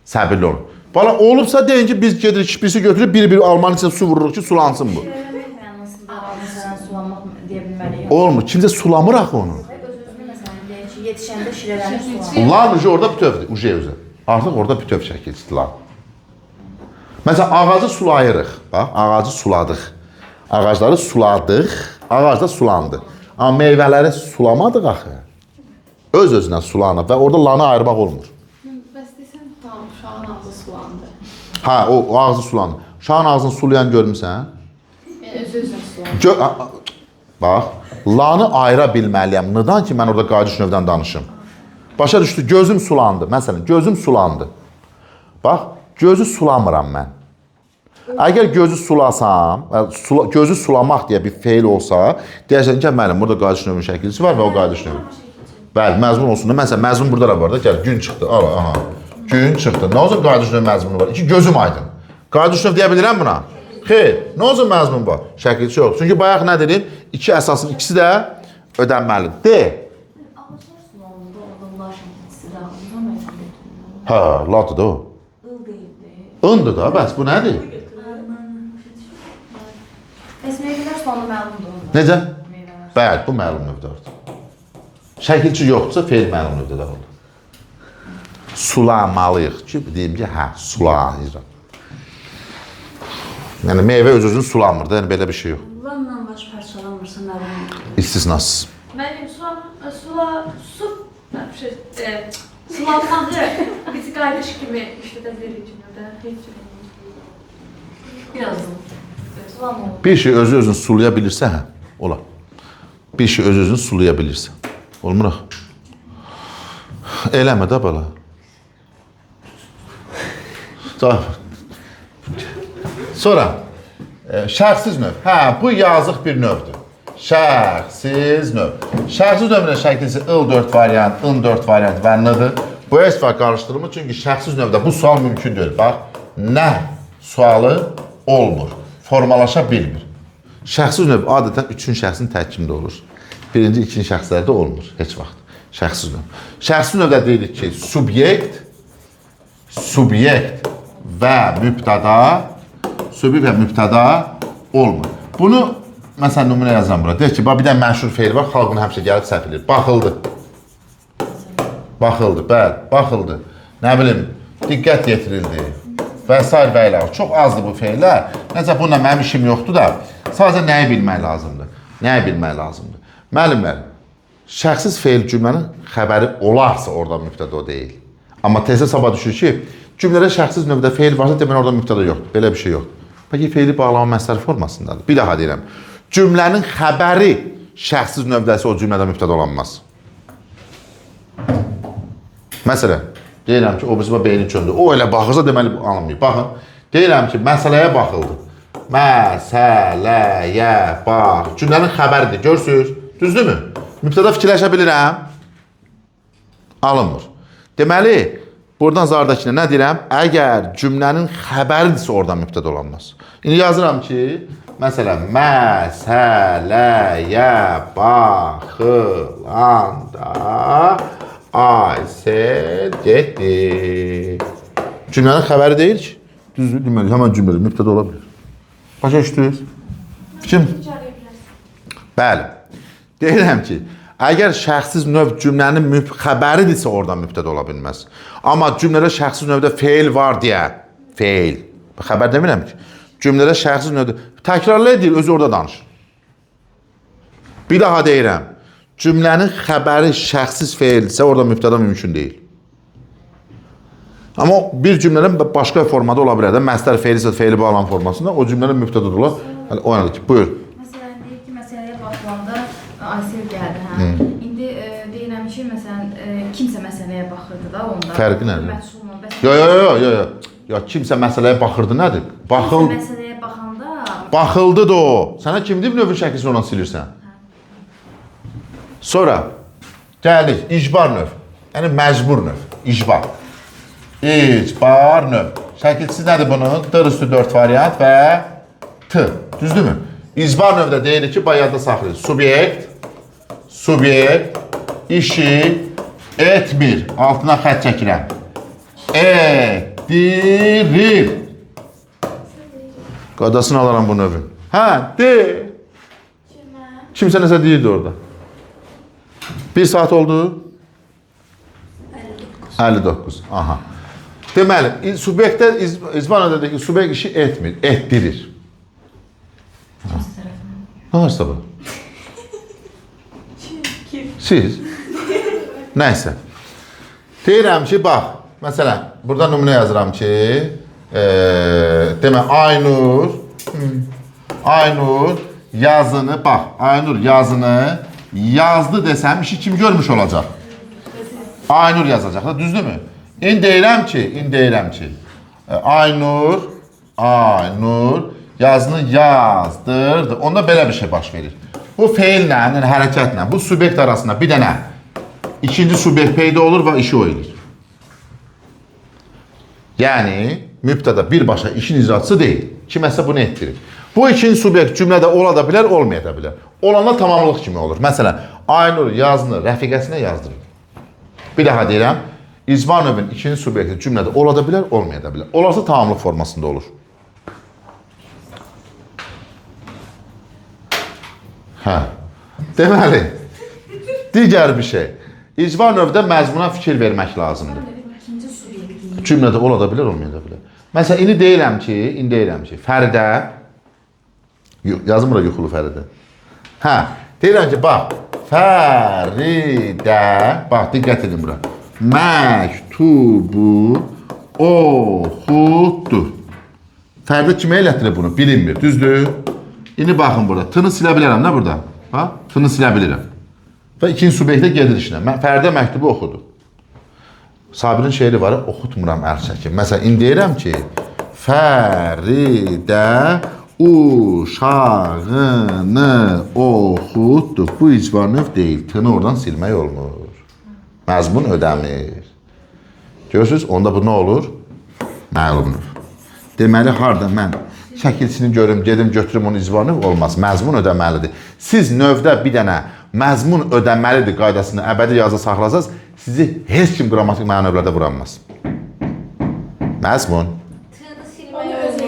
Səbirli olun. Bana olubsa deyin ki, biz gedirik, birisi götürüb, biri almanın içində su vururuq ki, sulansın bu. Söyləmək mənasında məsələn sulanmaq deyə bilməliyəm. Olmur. Kimsə sulamır axı onu. Öz-özünü məsələn deyək ki, yetişəndə şirələnir sulanır. Lan ucu orada bütövdür. Ucu özü. Artıq orada bütöv şəkildir lan. Məsələn, ağacı sulayırıq. Bax, ağacı suladıq. Ağacları suladıq. Ağac da sulandı. Amma meyvələri sulamadıq axı. Öz-özünə sulanıb və orada lanı ayırmaq olmur. Bəs desən, tamam, uşağın ağzı sulandı. Ha, o ağzı sulandı. Uşağın ağzını sulayan görmüsən? Öz-özünə sulandı. Bax, lanı ayıra bilməliyəm. Nədən ki, mən orada qayıdış növdən danışım? Başa düşdü, gözüm sulandı. Məsələn, gözüm sulandı. Bax, gözü sulamıram mən. Əgər gözü sulasam, gözü sulamaq deyə bir feil olsa, deyərsən ki, müəllim, burada qayıdış növünün şəkilçisi var və o qayıdış növü. Bəli, məzmun olsun da. Məsələn, məzmun burada da var da. Gəl, gün çıxdı. Aha. Gün çıxdı. Nə olsun qayıdış növü məzmunu var? İki gözüm aydın. Qayıdış növü deyə bilirəm buna? Xeyr. Nə olsun məzmun var? Şəkilçi yox. Çünki bayaq nə dedim? İki əsasın ikisi də ödənməlidir. De. Ağaçlar sulandı, orada lar şəkilçisi də alındı. Hə, ladır da o. Il deyildi. Indır da, bəs bu nədir? Bəs meyvələr sulandı məlumdur onda. Necə? Meyvələr. Bəli, bu məlum növdədir. Şəkilçi yoxdursa, feil məlum növdədə olur. Sulamalıyıq ki, deyim ki, hə, sulayıram. Yəni, meyvə öz-özünü sulamır da, yəni belə bir şey yox. Lanla baş parçalanmırsa məlumdur. İstisnasız. Mənim sulanmağı bizi qayıdış kimi işlədə bilir cümlədə. Heç Birazdan. Sulanma olur. Bir şey özü-özünü sulaya bilirsə, hə, olar. Bir şey öz-özünü sulaya bilirsə. Olmur axı. Eləmə də bala. Sonra, şərtsiz növ. Hə, bu yazıq bir növdür. Şərtsiz növ. Şərtsiz növünün şəkilçisi il4 variant, in4 variant və n-dır. Bu heç var qarışdırılmır, çünki şərtsiz növdə bu sual mümkün deyil. Bax, nə sualı olmur, formalaşa bilmir. Şəxsiz növ adətən üçün şəxsin tərkibində olur. Birinci, ikinci şəxslərdə olmur, heç vaxt. Şəxsiz növ. Şəxsiz növdə deyirik ki, subyekt və mübtəda, subyekt və mübtəda olmur. Bunu, məsələn, nümunə yazıram bura. Deyək ki, bir də məşhur feil var, xalq bunu həmişə gəlib səhv edir. Baxıldı. Baxıldı, bəli, baxıldı. Nə bilim, diqqət yetirildi və s. və ilə. Çox azdır bu feillər. Necə, bununla mənim işim yoxdur da, sadəcə nəyi bilmək lazımdır? Nəyi bilmək lazımdır? Müəllimlər, şəxsiz feil cümlənin xəbəri olarsa orada mübtəda o deyil. Amma tezə sabah düşür ki, cümlədə şəxsiz növdə feil varsa demək orada mübtəda yoxdur. Belə bir şey yoxdur. Peki feili bağlama məsələ formasındadır. Bir daha deyirəm. Cümlənin xəbəri şəxsiz növdəsi o cümlədə mübtəda olanmaz. Məsələn, deyirəm ki, o bizim beynin çöndü. O elə baxırsa deməli alınmayıb. Baxın, deyirəm ki, məsələyə baxıldı. Məsələyə bax. Cümlənin xəbəridir, görürsünüz? Düzdürmü? Mübtəda fikirləşə bilirəm. Alınmır. Deməli, buradan zardakine nə deyirəm? Əgər cümlənin xəbəridirsə oradan mübtəda olanmaz. İndi yazıram ki, məsələn, məsələyə baxılanda Aysel getdi. Cümlənin xəbəri deyil ki. Düzdür, deməli, həmən cümlədə mübtəda ola bilir. Başa düşdünüz? Kim? Bəli. Deyirəm ki, əgər şəxsiz növ cümlənin xəbəridirsə oradan mübtəda ola bilməz. Amma cümlədə şəxsiz növdə feil var deyə, feil. Xəbər demirəm ki. Cümlədə şəxsiz növdə, təkrarlı edir, özü orada danışır. Bir daha deyirəm. Cümlənin xəbəri şəxsiz feildirsə orada mübtəda mümkün deyil. Amma bir cümlənin başqa formada ola bilər də. Məsdər feildirsə feili bağlam formasında o cümlənin mübtəda olar. O yana ki, buyur. Məsələn, deyək ki, məsələyə baxılanda Aysel gəldi, hə? İndi deyirəm ki, məsələn, kimsə məsələyə baxırdı da onda. Fərqi nədir? Məchulman, bəs Yo. Ya kimsə məsələyə baxırdı nədir? məsələyə baxanda Baxıldı da o. Sənə kim deyib növün şəkilsini ondan silirsən? Sonra gəlir icbar növ. Yəni məcbur növ. İcbar. İcbar növ. Şəkilçisi nədir bunun? D üstü 4 variant və T. Düzdürmü? İcbar növdə deyilir ki, bayaqda saxlayır. Subyekt işi etmir. Altına xət çəkirəm. Etdirir. Qadasını alaram bu növün. Hə, de. Kimsə nəsə deyirdi orada. 1 saat oldu? 59. Aha. Deməli, subyektdə, icbar növdəki subyekt işi etmir, etdirir. kimsə tərəfindən. Ne varsa bu? Siz. Nəysə. Deyirəm ki, bax, məsələn, burada nümunə yazıram ki, demək, Aynur yazını, bax, Aynur yazını yazdı desəm, işi kim görmüş olacaq? Aynur yazacaq da, düzdürmü? İndi deyirəm ki, Aynur yazını yazdırdı. Onda belə bir şey baş verir. Bu feillə, yəni hərəkətlə, bu subyekt arasında bir dənə ikinci subyekt peyda olur və işi o edir. Yəni, mübtəda birbaşa işin icraçısı deyil. Kiməsə bunu etdirir. Bu ikinci subyekt cümlədə ola da bilər, olmaya da bilər. Olanda tamamlıq kimi olur. Məsələn, Aynur yazını rəfiqəsinə yazdırır. Bir daha deyirəm, icma növün ikinci subyekti cümlədə ola da bilər, olmaya da bilər. Olarsa tamamlıq formasında olur. Hə. Deməli, digər bir şey. İcva növdə məzmuna fikir vermək lazımdır. Cümlədə ola da bilər, olmaya da bilər. Məsələn, indi deyirəm ki, Fəridə, yazım bura yuxulu Fəridə. Hə, deyirəm ki, bax, Fəridə, bax, diqqət edin bura. Məktubu oxudu. Fəridə kimə elətdirir bunu? Bilinmir, düzdür? İndi baxın burada, tını silə bilərəm, nə burada? Ha? Tını silə bilirəm. Və ikinci subyektə gedir işinə. Fəridə məktubu oxudu. Sabirin şeiri var, oxutmuram əl çəkim. Məsələn, indi deyirəm ki, Fəridə uşağını oxutdu. Bu icbar növ deyil, tını oradan silmək olmur. Məzmun ödəmir. Görürsünüz, onda bu nə olur? Məlum növ. Deməli, harada mən şəkilçini görüm, gedim, götürüm onu icbar növ olmaz. Məzmun ödəməlidir. Siz növdə bir dənə məzmun ödəməlidir qaydasını əbədi yazı saxlasaz, sizi heç kim qrammatik mənövlərdə vuranmaz. Məzmun.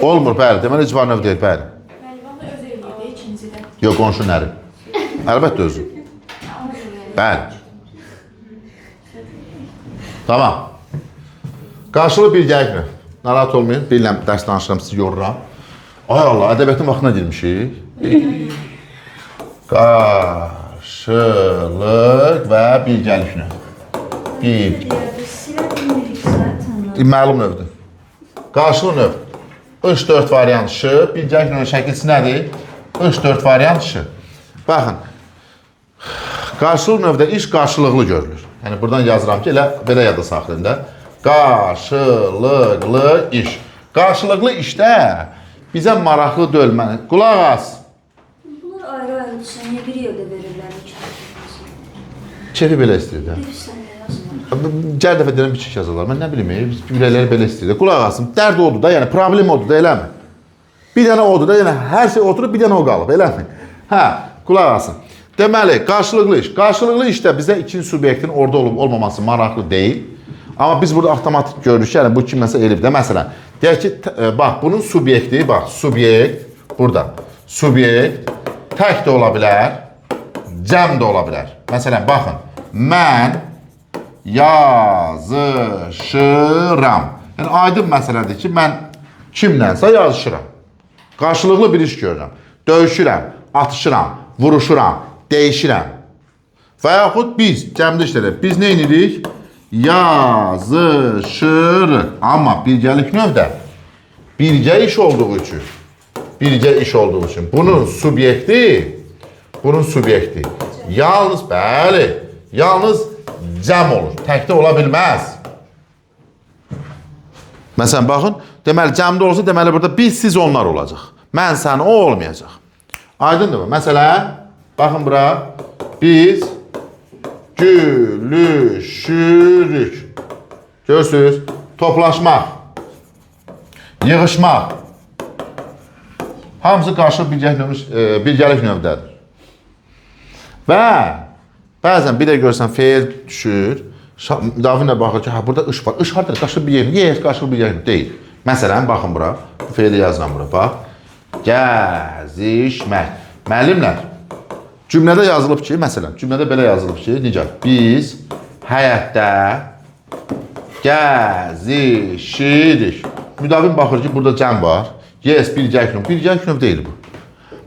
Olmur, bəli. Deməli, icbar növ deyil, bəli. Yox, qonşu nəri. Əlbəttə özü. Bəli. Tamam. Qarşılı bilgəlik növ. Narahat olmayın, bilirəm, dərs danışıram, sizi yoruram. Ay Allah, ədəbiyyatın vaxtına girmişik. Qarşılıq və bilgəlik növ. Məlum növdür. Qarşılıq növ. 3-4 variant şı, bilgəlik növün şəkilçisi nədir? 3-4 variant şı. Baxın, qarşılıq növdə iş qarşılıqlı görülür. Yəni, buradan yazıram ki, elə belə yada saxlayın da. Qarşılıqlı iş. Qarşılıqlı işdə bizə maraqlı dölməni. Qulaq as. Bunlar ayrı-ayrıdırsa, niyə bir yerdə verirlər mükafat? Kefi belə istəyir də. Bir sənə yazmır. Gəl dəfə deyirəm, biçik yazırlar. Mən nə bilim, ürəkləri belə istəyir. Qulaq asım, dərd odur da, yəni problem odur da, eləmi? Bir dənə odur da, yəni hər şey oturub, bir dənə o qalıb, eləmi? Hə, qulaq asın. Deməli, qarşılıqlı iş. Qarşılıqlı işdə bizə ikinci subyektin orada olub olmaması maraqlı deyil. Amma biz burada avtomatik görürük ki, yəni bu kiməsə elib də. Məsələn, deyək ki, bax, bunun subyekti, bax, subyekt, burada. Subyekt tək də ola bilər, cəm də ola bilər. Məsələn, baxın, mən yazışıram. Yəni, aydın məsələdir ki, mən kimlənsə yazışıram. Qarşılıqlı bir iş görürəm. Döyüşürəm, atışıram, vuruşuram, dəyişirəm. Və yaxud biz, cəmdə işlərək, biz nə edirik? Yazışırıq. Amma bilgəlik növdə birgə iş olduğu üçün, bunun subyekti yalnız, bəli, yalnız cəm olur, təkdə ola bilməz. Məsələn, baxın, deməli, cəmdə olsa, deməli, burada biz, siz, onlar olacaq. Mən, sən, o olmayacaq. Aydındır mı? Məsələn, baxın bura, biz gülüşürük. Görürsünüz, toplaşmaq, yığışmaq. Hamısı qarşı bilgəlik növdədir. Və bəzən bir də görsən, feil düşür, müdafilə baxır ki, burada iş var. İş hardır? Qarşı bir yerin. Yes, qarşı bir yerin. Deyil. Məsələn, baxın bura, bu feili yazıram bura, bax. Gəzişmək. Müəllimlər, cümlədə yazılıb ki, məsələn, cümlədə belə yazılıb ki, necə? Biz həyətdə gəzişirik. Müdavim baxır ki, burada cəm var. Yes, bilgəlik növ deyil bu.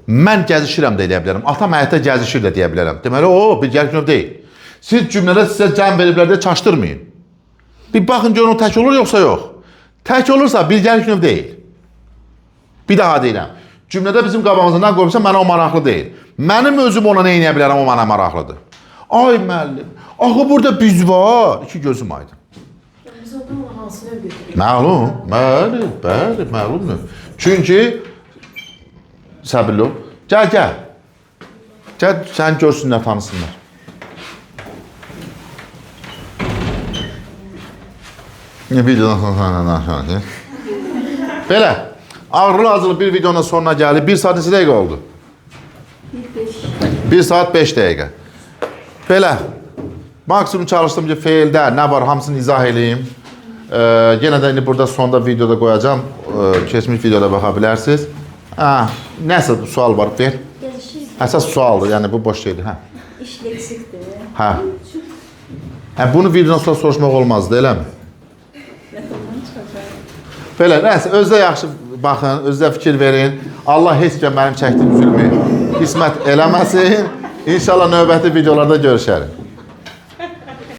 Mən gəzişirəm də deyə bilərəm. Atam həyətdə gəzişir də deyə bilərəm. Deməli, o, bilgəlik növ deyil. Siz cümlədə sizə cəm veriblər deyə çaşdırmayın. Bir baxın görün o tək olur yoxsa yox. Tək olursa bilgəlik növ deyil. Bir daha deyirəm. Cümlədə bizim qabağımıza nə qoymuşsa mənə o maraqlı deyil. Mənim özüm ona nə edə bilərəm, o mənə maraqlıdır. Ay müəllim, axı burada biz var. İki gözüm aydın. Biz oradan ona hansı növ götürürük? Məlum, bəli, məlumdur. Çünki səbirli ol. Gəl. Gəl, sən görsünlər, tanısınlar. Videodan belə, ağırlı acılı bir videonun sonuna gəldi. 1 saat neçə dəqiqə oldu? 1 saat 5 dəqiqə. Belə, maksimum çalışdım ki, feildə nə var, hamısını izah edeyim. Yenə də indi burada sonda videoda qoyacağım. Keçmiş videoda baxa bilərsiniz. Nəsə sual var, ver. Əsas sualdır, yəni bu boş şeydir. İşleksikdir. Bunu videodan sonra soruşmaq olmazdı, eləmi? Belə, nəsə, özdə yaxşı baxın, özdə fikir verin. Allah heç ki mənim çəkdiyim zülmü qismət eləməsin. İnşallah növbəti videolarda görüşərik.